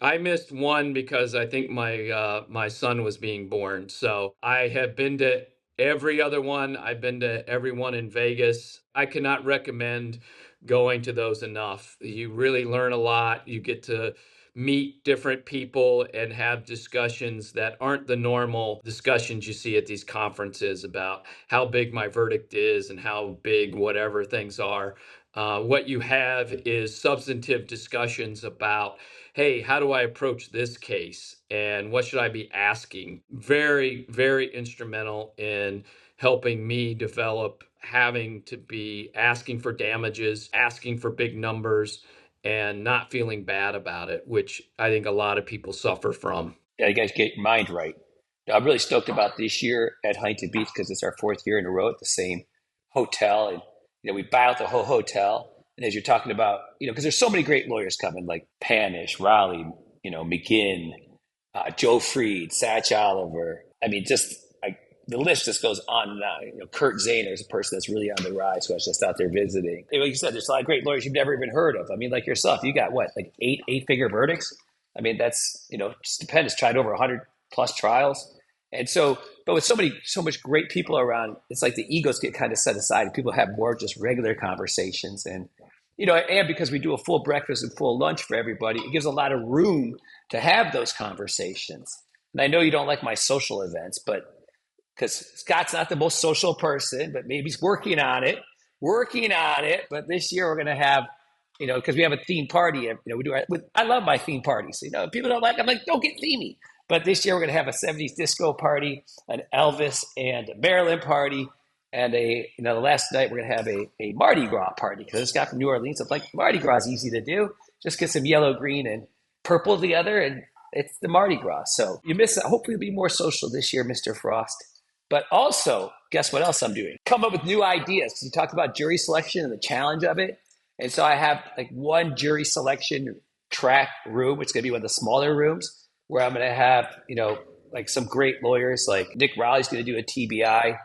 I missed one because I think my son was being born. So I have been to every other one. I've been to every one in Vegas. I cannot recommend going to those enough. You really learn a lot. You get to meet different people and have discussions that aren't the normal discussions you see at these conferences about how big my verdict is and how big whatever things are. What you have is substantive discussions about, hey, how do I approach this case? And what should I be asking? Very, very instrumental in helping me develop having to be asking for damages, asking for big numbers, and not feeling bad about it, which I think a lot of people suffer from. Yeah, you guys get your mind right. I'm really stoked about this year at Huntington Beach because it's our 4th year in a row at the same hotel. And, we buy out the whole hotel. And as you're talking about, because there's so many great lawyers coming, like Panish, Raleigh, McGinn, Joe Freed, Satch Oliver. I mean, just like the list just goes on and on. Kurt Zahner is a person that's really on the rise who I was just out there visiting. Like you said, there's a lot of great lawyers you've never even heard of. I mean, like yourself, you got what, like 8-figure verdicts? I mean, that's, just depends. Tried over 100 plus trials. And so, but with so much great people around, it's like the egos get kind of set aside and people have more just regular conversations. And, and because we do a full breakfast and full lunch for everybody, it gives a lot of room to have those conversations. And I know you don't like my social events, but because Scott's not the most social person, but maybe he's working on it. But this year we're going to have, because we have a theme party. I love my theme parties. People don't like. I'm like, don't get themey. But this year we're going to have a 70s disco party, an Elvis and a Maryland party, and the last night we're going to have a Mardi Gras party because this guy from New Orleans. It's like Mardi Gras is easy to do. Just get some yellow, green, and purple together, and it's the Mardi Gras. So you miss it. Hopefully, it'll be more social this year, Mr. Frost. But also, guess what else I'm doing? Come up with new ideas. You talked about jury selection and the challenge of it. And so I have like one jury selection track room, which is going to be one of the smaller rooms, where I'm going to have, like some great lawyers, like Nick Rowley's going to do a TBI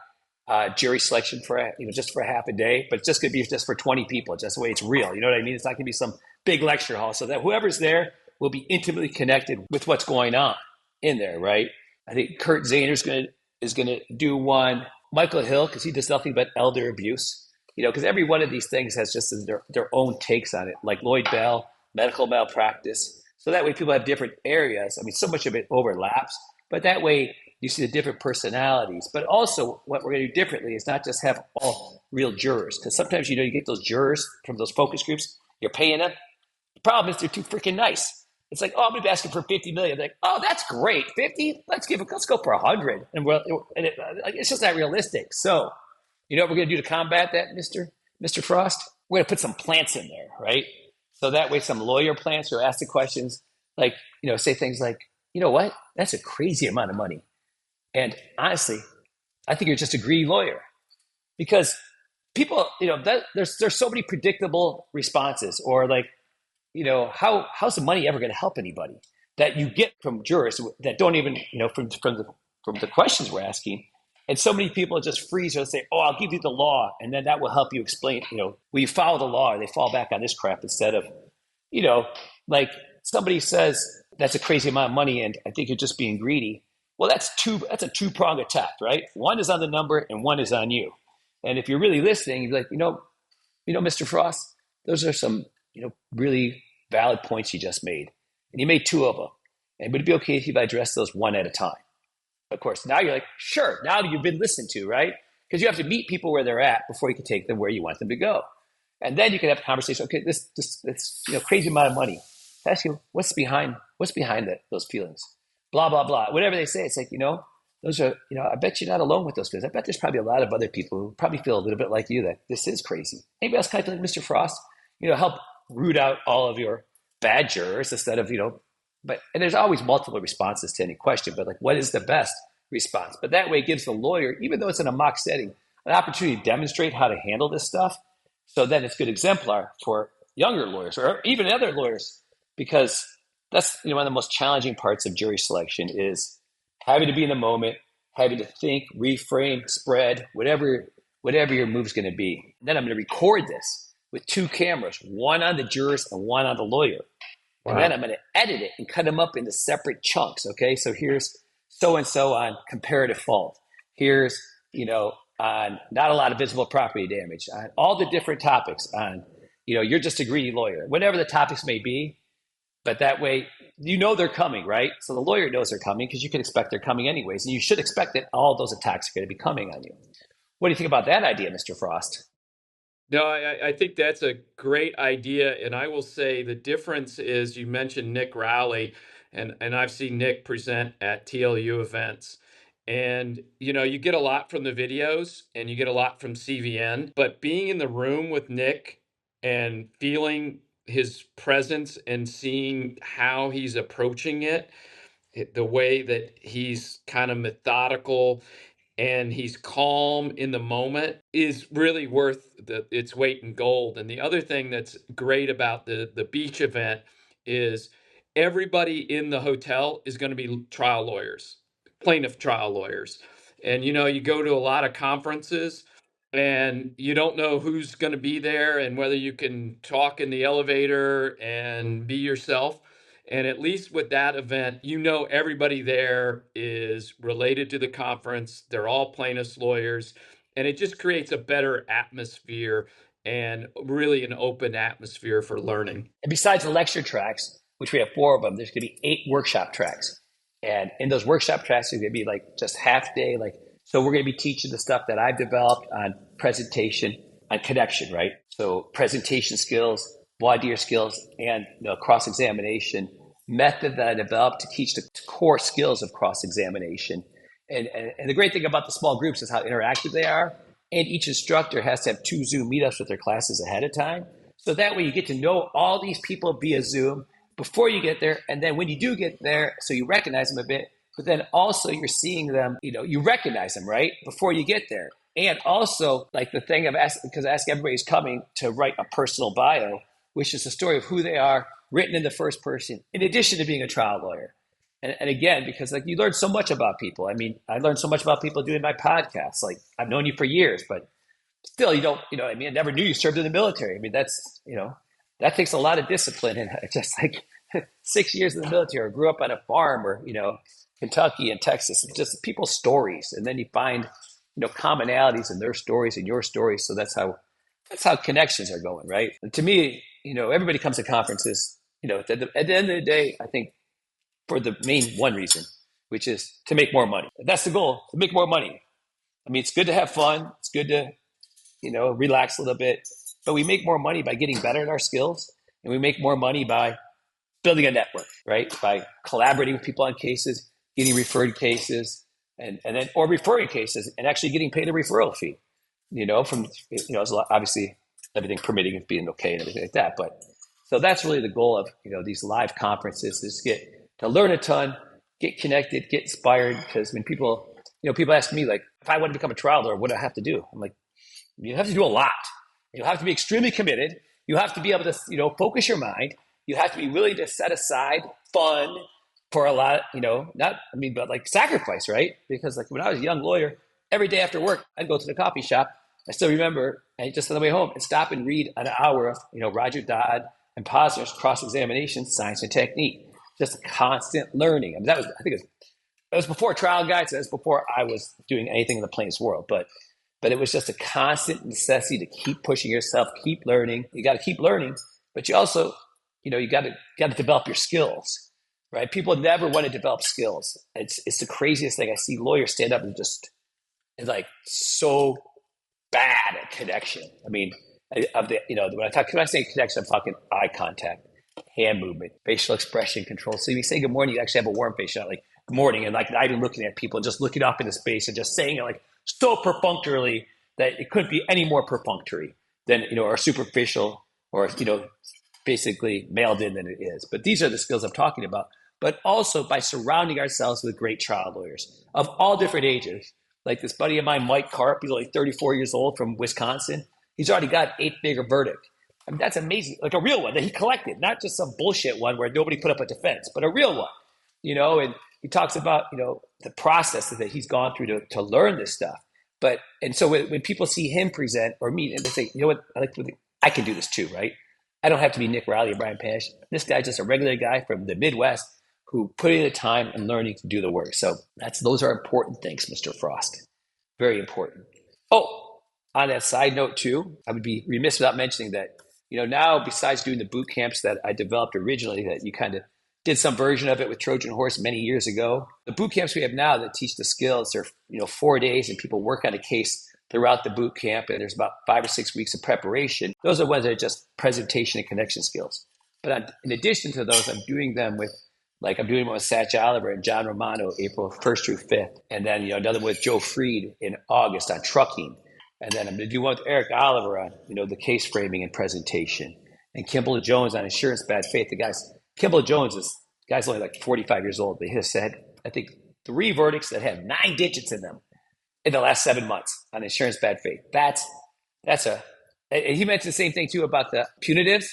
jury selection for, just for half a day, but it's just going to be just for 20 people, just the way it's real. You know what I mean? It's not going to be some big lecture hall, so that whoever's there will be intimately connected with what's going on in there, right? I think Kurt Zahner is going to do one. Michael Hill, because he does nothing but elder abuse, because every one of these things has just their own takes on it, like Lloyd Bell, medical malpractice. So that way people have different areas. I mean, so much of it overlaps, but that way you see the different personalities. But also what we're going to do differently is not just have all real jurors, because sometimes, you get those jurors from those focus groups, you're paying them. The problem is they're too freaking nice. It's like, I'm going to be asking for 50 million. They're like, oh, that's great. 50? Let's go for 100. And it's just not realistic. So, what we're going to do to combat that, Mr. Frost? We're going to put some plants in there, right? So that way some lawyer plants will ask the questions like, say things like, you know what? That's a crazy amount of money. And honestly, I think you're just a greedy lawyer because people, there's so many predictable responses or like, how's the money ever going to help anybody that you get from jurors that don't even, from the questions we're asking. And so many people just freeze and say, oh, I'll give you the law. And then that will help you explain, will you follow the law? Or they fall back on this crap instead of, like somebody says, that's a crazy amount of money. And I think you're just being greedy. Well, that's a two-pronged attack, right? One is on the number and one is on you. And if you're really listening, you're like, Mr. Frost, those are some, really valid points you just made. and you made 2 of them. And would it be okay if you address those one at a time? Of course, now you're like, sure, now you've been listened to, right? Because you have to meet people where they're at before you can take them where you want them to go. And then you can have a conversation. Okay, this crazy amount of money. Ask you, what's behind those feelings? Blah, blah, blah. Whatever they say, it's like, those are, I bet you're not alone with those feelings. I bet there's probably a lot of other people who probably feel a little bit like you, that this is crazy. Anybody else kind of feel like Mr. Frost? Help root out all of your bad jurors instead of, and there's always multiple responses to any question, but like, what is the best response? But that way it gives the lawyer, even though it's in a mock setting, an opportunity to demonstrate how to handle this stuff. So then it's good exemplar for younger lawyers or even other lawyers, because that's one of the most challenging parts of jury selection is having to be in the moment, having to think, reframe, spread, whatever your move's going to be. And then I'm going to record this with 2 cameras, one on the jurors and one on the lawyer. Wow. And then I'm going to edit it and cut them up into separate chunks. Okay, so here's so-and-so on comparative fault. Here's, on not a lot of visible property damage, on all the different topics, on, you're just a greedy lawyer, whatever the topics may be. But that way, they're coming, right? So the lawyer knows they're coming because you can expect they're coming anyways. And you should expect that all those attacks are going to be coming on you. What do you think about that idea, Mr. Frost? No, I think that's a great idea. And I will say the difference is, you mentioned Nick Rowley, and I've seen Nick present at TLU events. And, you get a lot from the videos and you get a lot from CVN, but being in the room with Nick and feeling his presence and seeing how he's approaching it, the way that he's kind of methodical and he's calm in the moment, is really worth its weight in gold. And the other thing that's great about the beach event is everybody in the hotel is going to be trial lawyers, plaintiff trial lawyers. And, you go to a lot of conferences and you don't know who's going to be there and whether you can talk in the elevator and be yourself. And at least with that event, everybody there is related to the conference. They're all plaintiffs' lawyers. And it just creates a better atmosphere and really an open atmosphere for learning. And besides the lecture tracks, which we have 4 of them, there's going to be 8 workshop tracks. And in those workshop tracks, there's going to be like just half day. So we're going to be teaching the stuff that I've developed on presentation, on connection, right? So presentation skills, voir dire skills, and cross-examination method that I developed to teach the core skills of cross-examination. And the great thing about the small groups is how interactive they are. And each instructor has to have 2 Zoom meetups with their classes ahead of time. So that way you get to know all these people via Zoom before you get there. And then when you do get there, so you recognize them a bit, but then also you're seeing them, you recognize them, right? Before you get there. And also, like the thing because I ask everybody who's coming to write a personal bio, which is the story of who they are, written in the first person, in addition to being a trial lawyer. And again, because you learn so much about people. I mean, I learned so much about people doing my podcast. I've known you for years, but still you don't, I never knew you served in the military. I mean, that's, that takes a lot of discipline. And just 6 years in the military, or grew up on a farm, or, Kentucky and Texas, it's just people's stories. And then you find, commonalities in their stories and your stories. So that's how connections are going, right? And to me, everybody comes to conferences, at the end of the day, I think for the main one reason, which is to make more money. That's the goal, to make more money. I mean, it's good to have fun. It's good to, relax a little bit, but we make more money by getting better at our skills. And we make more money by building a network, right? By collaborating with people on cases, getting referred cases, and then, or referring cases and actually getting paid a referral fee, from, obviously everything permitting it being okay and everything like that. But so that's really the goal of, these live conferences, is to learn a ton, get connected, get inspired. Because when people ask me, if I want to become a trial lawyer, what do I have to do? I'm like, you have to do a lot. You have to be extremely committed. You have to be able to, focus your mind. You have to be willing to set aside fun for a lot, but sacrifice, right? Because when I was a young lawyer, every day after work, I'd go to the coffee shop. I still remember, and just on the way home, and stop and read an hour of, Roger Dodd and Posner's cross-examination, science and technique. Just constant learning. I mean, it was before trial guides. That was before I was doing anything in the plaintiff's world. But it was just a constant necessity to keep pushing yourself, keep learning. You got to keep learning, but you also you got to develop your skills, right? People never want to develop skills. It's the craziest thing. I see lawyers stand up and just is like so bad at connection. I mean, when I say connection, I'm talking eye contact, hand movement, facial expression control. So if you say good morning, you actually have a warm face, not like good morning, and like not even looking at people, just looking up into space and just saying it like so perfunctorily that it couldn't be any more perfunctory than or superficial or basically mailed in than it is. But these are the skills I'm talking about. But also by surrounding ourselves with great trial lawyers of all different ages. Like this buddy of mine, Mike Karp, he's only 34 years old from Wisconsin. He's already got an 8-figure verdict. I mean, that's amazing. Like a real one that he collected, not just some bullshit one where nobody put up a defense, but a real one, and he talks about, the process that he's gone through to learn this stuff. And so when people see him present or meet and they say, you know what, I can do this too, right? I don't have to be Nick Riley or Brian Pash. This guy's just a regular guy from the Midwest who put in the time and learning to do the work. So those are important things, Mr. Frost. Very important. Oh, on that side note too, I would be remiss without mentioning that, now besides doing the boot camps that I developed originally, that you kind of did some version of it with Trojan Horse many years ago. The boot camps we have now that teach the skills are, 4 days and people work on a case throughout the boot camp. And there's about 5 or 6 weeks of preparation. Those are ones that are just presentation and connection skills. But in addition to those, I'm doing them with I'm doing one with Satch Oliver and John Romano, April 1st through 5th. And then, another one with Joe Freed in August on trucking. And then I'm going to do one with Eric Oliver on, the case framing and presentation. And Kimball Jones on insurance bad faith. Kimball Jones guy's only like 45 years old, but he has had, I think, 3 verdicts that have 9 digits in them in the last 7 months on insurance bad faith. And he mentioned the same thing too about the punitives.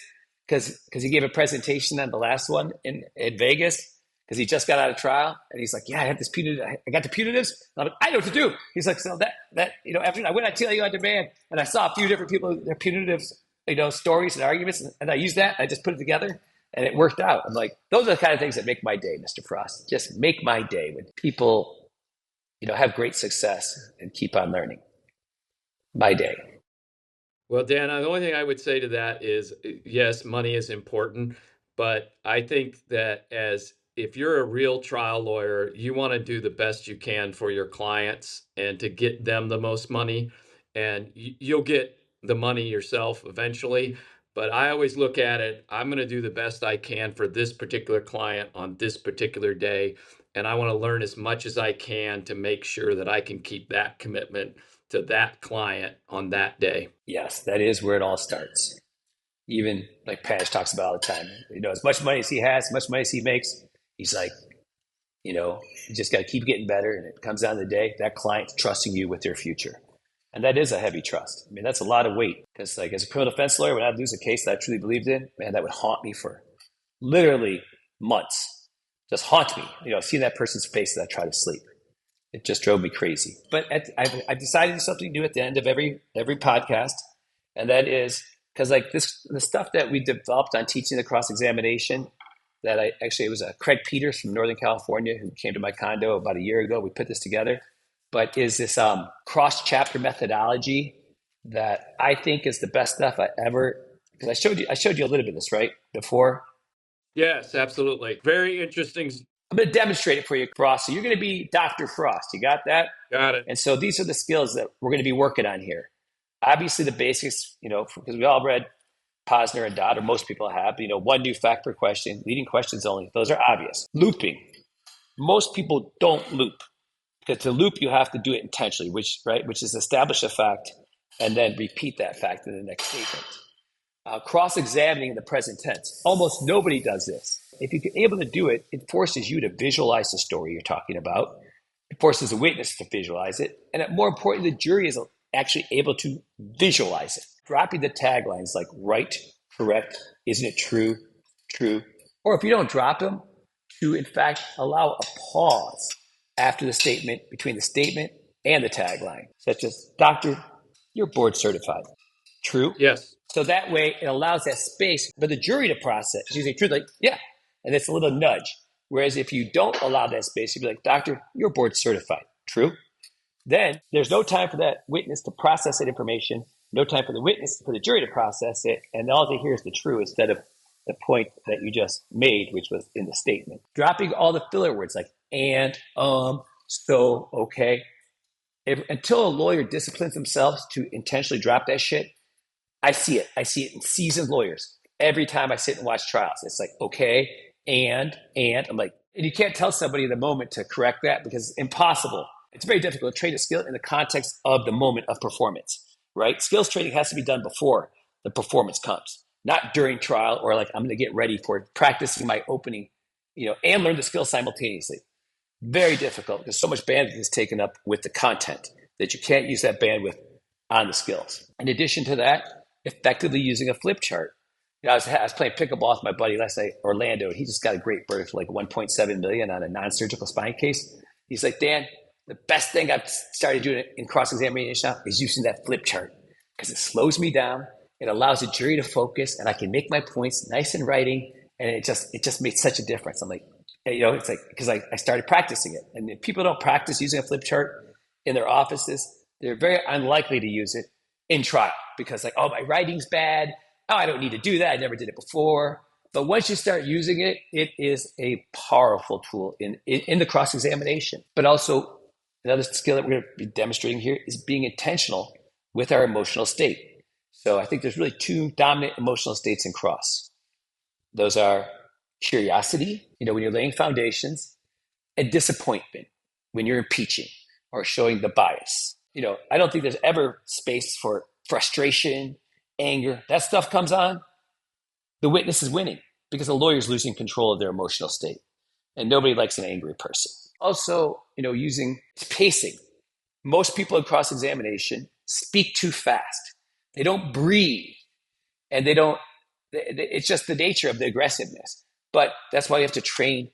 Because he gave a presentation on the last one in Vegas because he just got out of trial and he's like, yeah, I got the punitives. And I'm like, I know what to do. He's like, so after I went on TLU on demand and I saw a few different people, their punitives, stories and arguments, and I used that. I just put it together and it worked out. I'm like, those are the kind of things that make my day, Mr. Frost. Just make my day when people, have great success and keep on learning. My day. Well, Dan, the only thing I would say to that is, yes, money is important, but I think that if you're a real trial lawyer, you want to do the best you can for your clients and to get them the most money, and you'll get the money yourself eventually. But I always look at it, I'm going to do the best I can for this particular client on this particular day, and I want to learn as much as I can to make sure that I can keep that commitment to that client on that day. Yes, that is where it all starts. Even like Pash talks about all the time, as much money as he has, as much money as he makes, he's like, you just got to keep getting better. And it comes down to the day, that client's trusting you with their future. And that is a heavy trust. I mean, that's a lot of weight because as a criminal defense lawyer, when I'd lose a case that I truly believed in, man, that would haunt me for literally months. Just haunt me, seeing that person's face as I try to sleep. It just drove me crazy. But I've decided to do something new at the end of every podcast. And that is because the stuff that we developed on teaching the cross-examination that it was Craig Peters from Northern California who came to my condo about a year ago. We put this together, but is this cross-chapter methodology that I think is the best stuff I ever, because I showed you a little bit of this, right? Before. Yes, absolutely. Very interesting. I'm going to demonstrate it for you, Frost. So you're going to be Dr. Frost. You got that? Got it. And so these are the skills that we're going to be working on here. Obviously, the basics, because we all read Posner and Dodd, or most people have, one new fact per question, leading questions only. Those are obvious. Looping. Most people don't loop. Because to loop, you have to do it intentionally, which is establish a fact and then repeat that fact in the next statement. Cross-examining in the present tense. Almost nobody does this. If you're able to do it, it forces you to visualize the story you're talking about. It forces the witness to visualize it. And more importantly, the jury is actually able to visualize it. Dropping the taglines like right, correct, isn't it true, true. Or if you don't drop them, to in fact allow a pause after the statement, between the statement and the tagline, such as, Doctor, you're board certified. True? Yes. So that way it allows that space for the jury to process. You say truth, like, yeah. And it's a little nudge. Whereas if you don't allow that space, you'd be like, Doctor, you're board certified. True? Then there's no time for that witness to process that information, no time for the jury to process it, and all they hear is the true instead of the point that you just made, which was in the statement. Dropping all the filler words like and, so, okay. Until a lawyer disciplines themselves to intentionally drop that shit, I see it. I see it in seasoned lawyers. Every time I sit and watch trials, it's like, okay, and I'm like, and you can't tell somebody in the moment to correct that because it's impossible. It's very difficult to train a skill in the context of the moment of performance, right? Skills training has to be done before the performance comes, not during trial or like I'm going to get ready for practicing my opening, and learn the skill simultaneously. Very difficult because so much bandwidth is taken up with the content that you can't use that bandwidth on the skills. In addition to that, effectively using a flip chart. I was playing pickleball with my buddy last night, Orlando, and he just got a great verdict for like $1.7 million on a non-surgical spine case. He's like, Dan, the best thing I've started doing in cross-examination now is using that flip chart because it slows me down. It allows the jury to focus, and I can make my points nice in writing, and it just made such a difference. I'm like, it's like because I started practicing it, and if people don't practice using a flip chart in their offices, they're very unlikely to use it in trial because like, oh, my writing's bad. Oh, I don't need to do that. I never did it before. But once you start using it, it is a powerful tool in the cross-examination. But also another skill that we're going to be demonstrating here is being intentional with our emotional state. So I think there's really two dominant emotional states in cross. Those are curiosity, when you're laying foundations, and disappointment when you're impeaching or showing the bias. I don't think there's ever space for frustration, anger. That stuff comes on, the witness is winning because the lawyer's losing control of their emotional state. And nobody likes an angry person. Also, using pacing. Most people in cross-examination speak too fast. They don't breathe. And it's just the nature of the aggressiveness. But that's why you have to train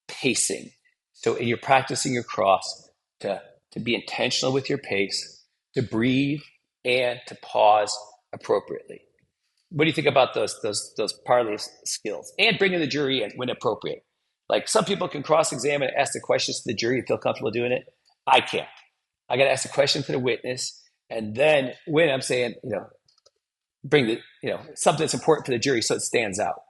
pacing. So you're practicing your cross to be intentional with your pace, to breathe, and to pause appropriately. What do you think about those parley skills? And bringing the jury in when appropriate. Like some people can cross-examine and ask the questions to the jury and feel comfortable doing it. I can't. I got to ask the question to the witness. And then when I'm saying, bring something that's important for the jury so it stands out.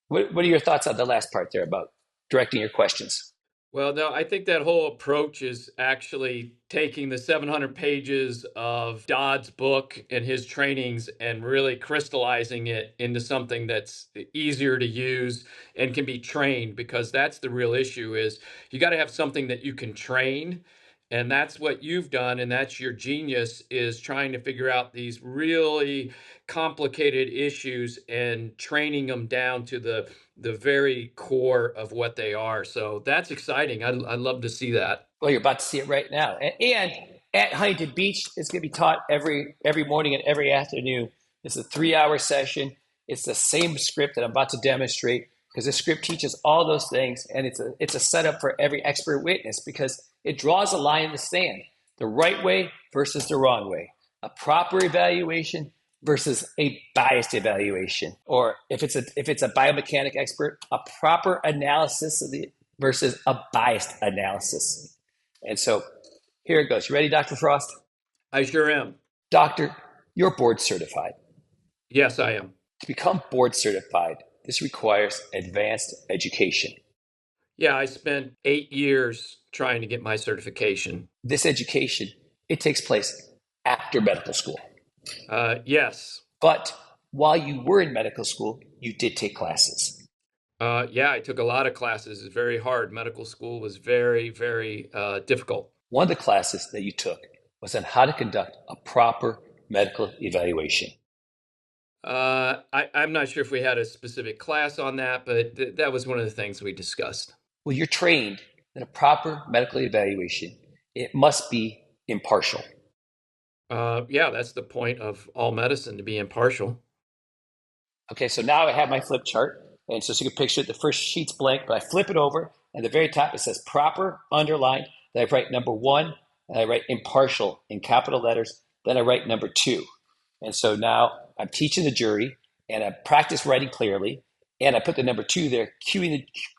What are your thoughts on the last part there about directing your questions? Well, no, I think that whole approach is actually taking the 700 pages of Dodd's book and his trainings and really crystallizing it into something that's easier to use and can be trained, because that's the real issue is you got to have something that you can train. And that's what you've done. And that's your genius, is trying to figure out these really complicated issues and training them down to the very core of what they are. So that's exciting. I'd love to see that. Well, you're about to see it right now. And at Huntington Beach, it's going to be taught every morning and every afternoon. It's a 3-hour session. It's the same script that I'm about to demonstrate, because the script teaches all those things. And it's a setup for every expert witness, because it draws a line in the sand, the right way versus the wrong way, a proper evaluation versus a biased evaluation. Or if it's a biomechanic expert, a proper analysis versus a biased analysis. And so here it goes. You ready, Dr. Frost? I sure am. Doctor, you're board certified. Yes, I am. To become board certified, this requires advanced education. Yeah, I spent 8 years trying to get my certification. This education, it takes place after medical school. Yes. But while you were in medical school, you did take classes. Yeah, I took a lot of classes. It's very hard. Medical school was very, very difficult. One of the classes that you took was on how to conduct a proper medical evaluation. I'm not sure if we had a specific class on that, but that was one of the things we discussed. Well, you're trained in a proper medical evaluation. It must be impartial. Yeah, that's the point of all medicine, to be impartial. Okay, so now I have my flip chart. And so you can picture it, the first sheet's blank, but I flip it over, and at the very top it says proper, underlined. Then I write number 1, and I write impartial in capital letters. Then I write number 2. And so now I'm teaching the jury, and I practice writing clearly, and I put the number 2 there,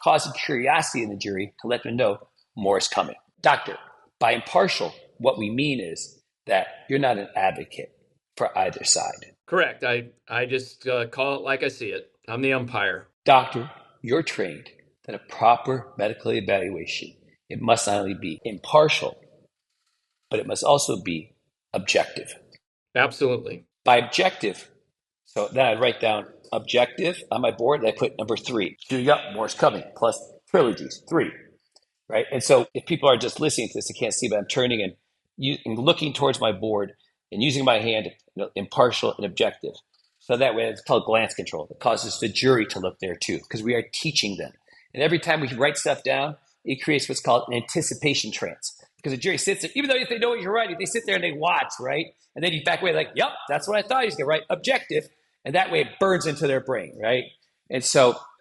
causing curiosity in the jury to let them know more is coming. Doctor, by impartial, what we mean is that you're not an advocate for either side. Correct. I just call it like I see it. I'm the umpire. Doctor, you're trained that a proper medical evaluation, it must not only be impartial, but it must also be objective. Absolutely. By objective, so then I write down objective on my board, and I put number 3. Queuing up, more's coming, plus trilogies, 3, right? And so if people are just listening to this, they can't see, but I'm turning and looking towards my board and using my hand, impartial and objective. So that way, it's called glance control. It causes the jury to look there too, because we are teaching them. And every time we write stuff down, it creates what's called an anticipation trance. Because the jury sits there, even though if they know what you're writing, they sit there and they watch, right? And then you back away like, yep, that's what I thought he was going to write, objective. And that way it burns into their brain, right? And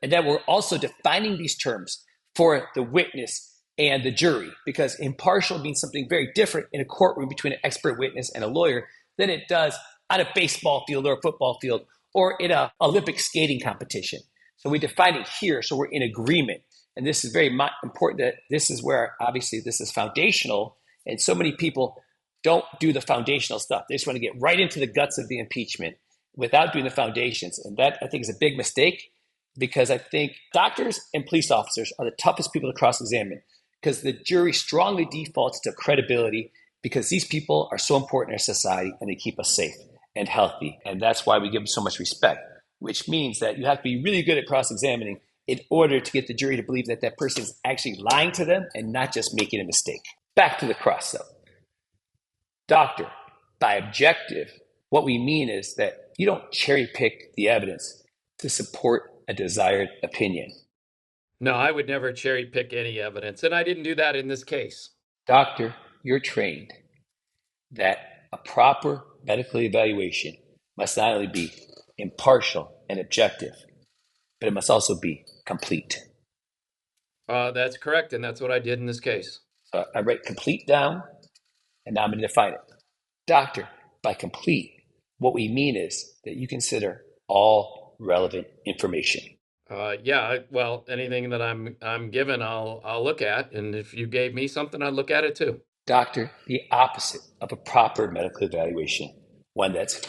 then we're also defining these terms for the witness and the jury, because impartial means something very different in a courtroom between an expert witness and a lawyer than it does on a baseball field or a football field or in an Olympic skating competition. So we define it here so we're in agreement. And this is very important that this is where obviously this is foundational. And so many people don't do the foundational stuff. They just want to get right into the guts of the impeachment without doing the foundations. And that I think is a big mistake, because I think doctors and police officers are the toughest people to cross-examine, because the jury strongly defaults to credibility, because these people are so important in our society and they keep us safe and healthy. And that's why we give them so much respect, which means that you have to be really good at cross-examining in order to get the jury to believe that that person is actually lying to them and not just making a mistake. Back to the cross, though. Doctor, by objective, what we mean is that you don't cherry pick the evidence to support a desired opinion. No, I would never cherry pick any evidence, and I didn't do that in this case. Doctor, you're trained that a proper medical evaluation must not only be impartial and objective, but it must also be complete. That's correct, and that's what I did in this case. So I write complete down, and now I'm going to define it. Doctor, by complete, what we mean is that you consider all relevant information. Well, anything that I'm given, I'll look at, and if you gave me something, I'd look at it too. Doctor, the opposite of a proper medical evaluation, one that's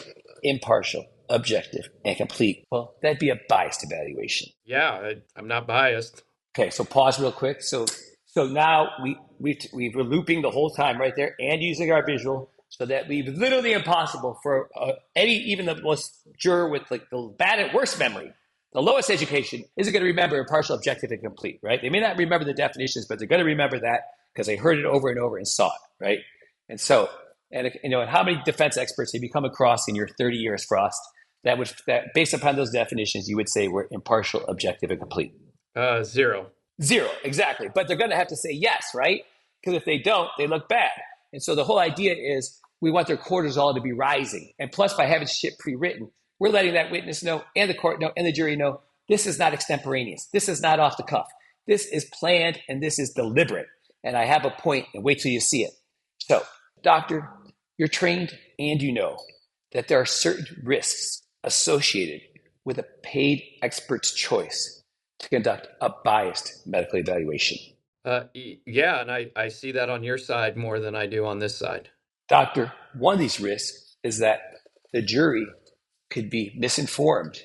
impartial, objective, and complete, well, that'd be a biased evaluation. Yeah, I'm not biased. Okay, so pause real quick. So now we're looping the whole time right there and using our visual, so that we've literally impossible for even the most juror with like the bad and worst memory, the lowest education, isn't going to remember impartial, objective, and complete, right? They may not remember the definitions, but they're going to remember that because they heard it over and over and saw it, right? And so, and how many defense experts have you come across in your 30 years, Frost, that based upon those definitions, you would say were impartial, objective, and complete? 0. 0, exactly. But they're going to have to say yes, right? Because if they don't, they look bad. And so the whole idea is we want their cortisol to be rising. And plus, by having shit pre-written, we're letting that witness know, and the court know, and the jury know, this is not extemporaneous. This is not off the cuff. This is planned, and this is deliberate. And I have a point, and wait till you see it. So, doctor, you're trained, and you know that there are certain risks associated with a paid expert's choice to conduct a biased medical evaluation. Yeah, and I see that on your side more than I do on this side. Doctor, one of these risks is that the jury could be misinformed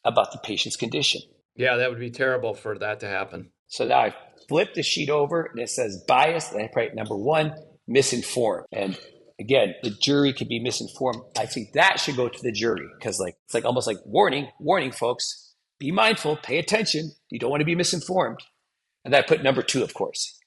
about the patient's condition. Yeah, that would be terrible for that to happen. So now I flip the sheet over and it says biased, and I write number 1, misinformed. And again, the jury could be misinformed. I think that should go to the jury, because it's like almost like warning, folks, be mindful, pay attention. You don't want to be misinformed. And then I put number 2, of course.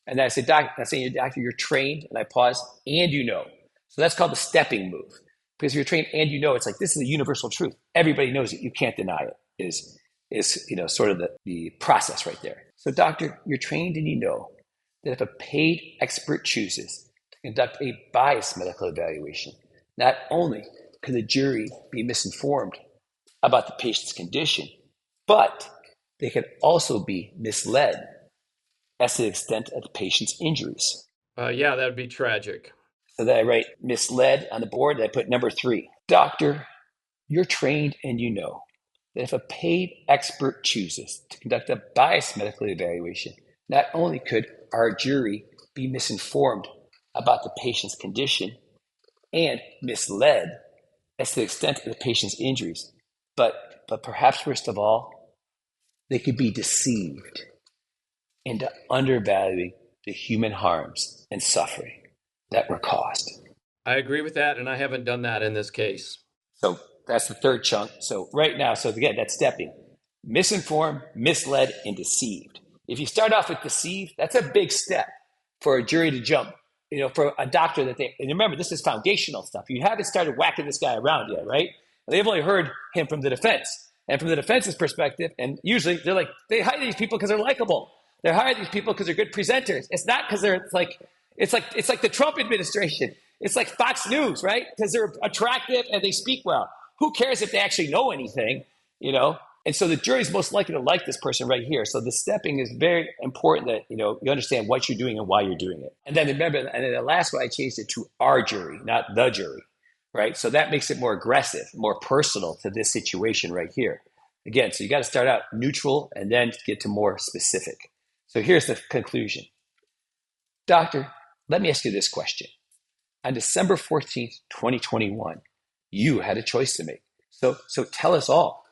And then I say, doctor, you're trained, and I pause, and you know. So that's called the stepping move. Because if you're trained and you know, it's like, this is a universal truth. Everybody knows it. You can't deny it, is sort of the process right there. So doctor, you're trained and you know that if a paid expert chooses to conduct a biased medical evaluation, not only could the jury be misinformed about the patient's condition, but they could also be misled as to the extent of the patient's injuries. Yeah, that would be tragic. So then I write misled on the board, and I put number 3. Doctor, you're trained and you know that if a paid expert chooses to conduct a biased medical evaluation, not only could our jury be misinformed about the patient's condition and misled as to the extent of the patient's injuries, But perhaps worst of all, they could be deceived into undervaluing the human harms and suffering that were caused. I agree with that, and I haven't done that in this case. So that's the third chunk. So right now, so again, that's stepping. Misinformed, misled, and deceived. If you start off with deceived, that's a big step for a jury to jump. For a doctor and remember, this is foundational stuff. You haven't started whacking this guy around yet, right? They've only heard him from the defense. And from the defense's perspective, and usually they hire these people because they're likable. They hire these people because they're good presenters. It's not because it's like the Trump administration. It's like Fox News, right? Because they're attractive and they speak well. Who cares if they actually know anything, And so the jury's most likely to like this person right here. So the stepping is very important that, you understand what you're doing and why you're doing it. And then remember, and then the last one, I changed it to our jury, not the jury, right? So that makes it more aggressive, more personal to this situation right here. Again, so you got to start out neutral and then get to more specific. So here's the conclusion. Doctor, let me ask you this question. On December 14th, 2021, you had a choice to make. So tell us all.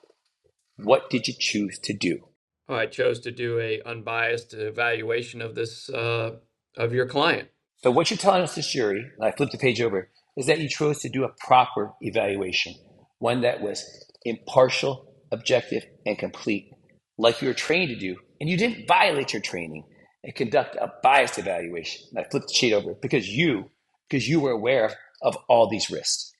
What did you choose to do? I chose to do a unbiased evaluation of this of your client. So what you're telling us, this jury, and I flipped the page over, is that you chose to do a proper evaluation, one that was impartial, objective, and complete, like you were trained to do, and you didn't violate your training and conduct a biased evaluation. And I flipped the sheet over because you were aware of all these risks.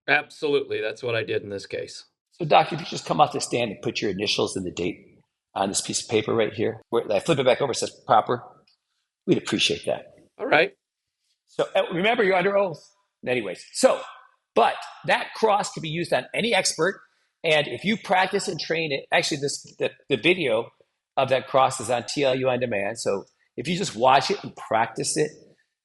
Absolutely, that's what I did in this case. So, doctor, if you just come off the stand and put your initials and the date on this piece of paper right here, where I flip it back over, it says proper, we'd appreciate that. All right. So remember, you're under oath. Anyways, but that cross can be used on any expert. And if you practice and train it, actually the video of that cross is on TLU On Demand. So if you just watch it and practice it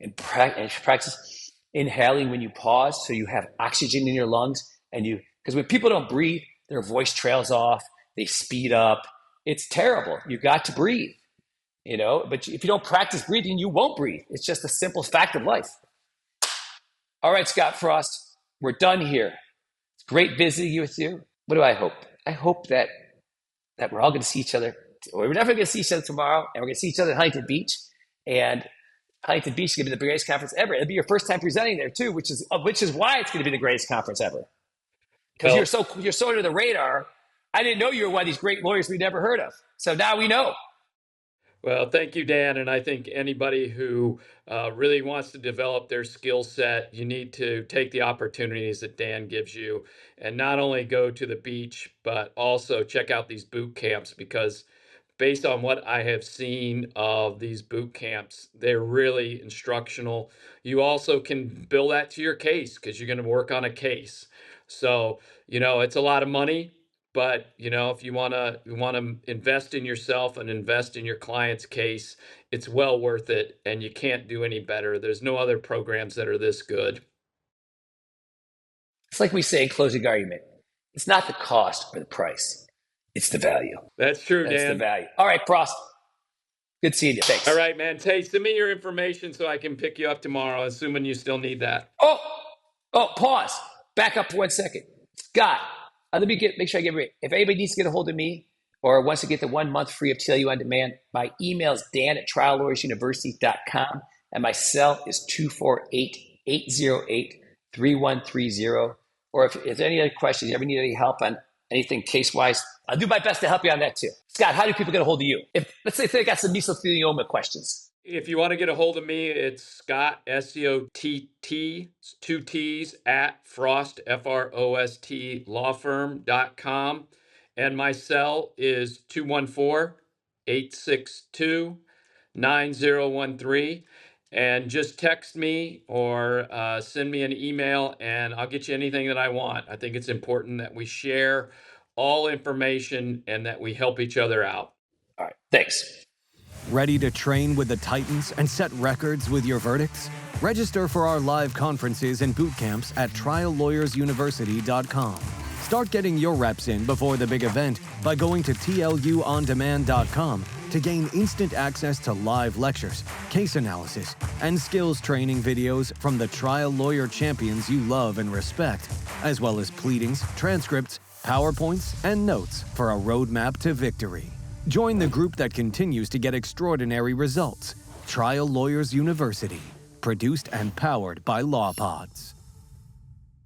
and practice inhaling when you pause so you have oxygen in your lungs because when people don't breathe, their voice trails off, they speed up. It's terrible. You got to breathe, but if you don't practice breathing, you won't breathe. It's just a simple fact of life. All right, Scott Frost, we're done here. It's great visiting with you. What do I hope? I hope that we're all going to see each other. We're definitely going to see each other tomorrow, and we're going to see each other at Huntington Beach. And Huntington Beach is going to be the greatest conference ever. It'll be your first time presenting there too, which is why it's going to be the greatest conference ever. Because you're so under the radar. I didn't know you were one of these great lawyers we never heard of. So now we know. Well, thank you, Dan. And I think anybody who really wants to develop their skill set, you need to take the opportunities that Dan gives you and not only go to the beach, but also check out these boot camps, because based on what I have seen of these boot camps, they're really instructional. You also can bill that to your case because you're going to work on a case. So, it's a lot of money, but, if you want to invest in yourself and invest in your client's case, it's well worth it, and you can't do any better. There's no other programs that are this good. It's like we say in closing argument, it's not the cost or the price. It's the value. That's true, Dan. That's the value. All right, Frost. Good seeing you. Thanks. All right, man. Hey, send me your information so I can pick you up tomorrow, assuming you still need that. Oh, pause. Back up for 1 second. Scott, let me make sure I get it right. If anybody needs to get a hold of me or wants to get the 1 month free of TLU On Demand, my email is dan@triallawyeruniversity.com, and my cell is 248-808-3130. Or if there's any other questions, you ever need any help on anything case-wise, I'll do my best to help you on that too. Scott, how do people get a hold of you? Let's say they got some mesothelioma questions. If you want to get a hold of me, it's Scott, SCOTT, 2 T's, at Frost, FROST, lawfirm.com. And my cell is 214-862-9013. And just text me or send me an email, and I'll get you anything that I want. I think it's important that we share all information and that we help each other out. All right, thanks. Ready to train with the Titans and set records with your verdicts? Register for our live conferences and boot camps at triallawyeruniversity.com. Start getting your reps in before the big event by going to tluondemand.com to gain instant access to live lectures, case analysis, and skills training videos from the trial lawyer champions you love and respect, as well as pleadings, transcripts, PowerPoints, and notes for a roadmap to victory. Join the group that continues to get extraordinary results. Trial Lawyers University, produced and powered by LawPods.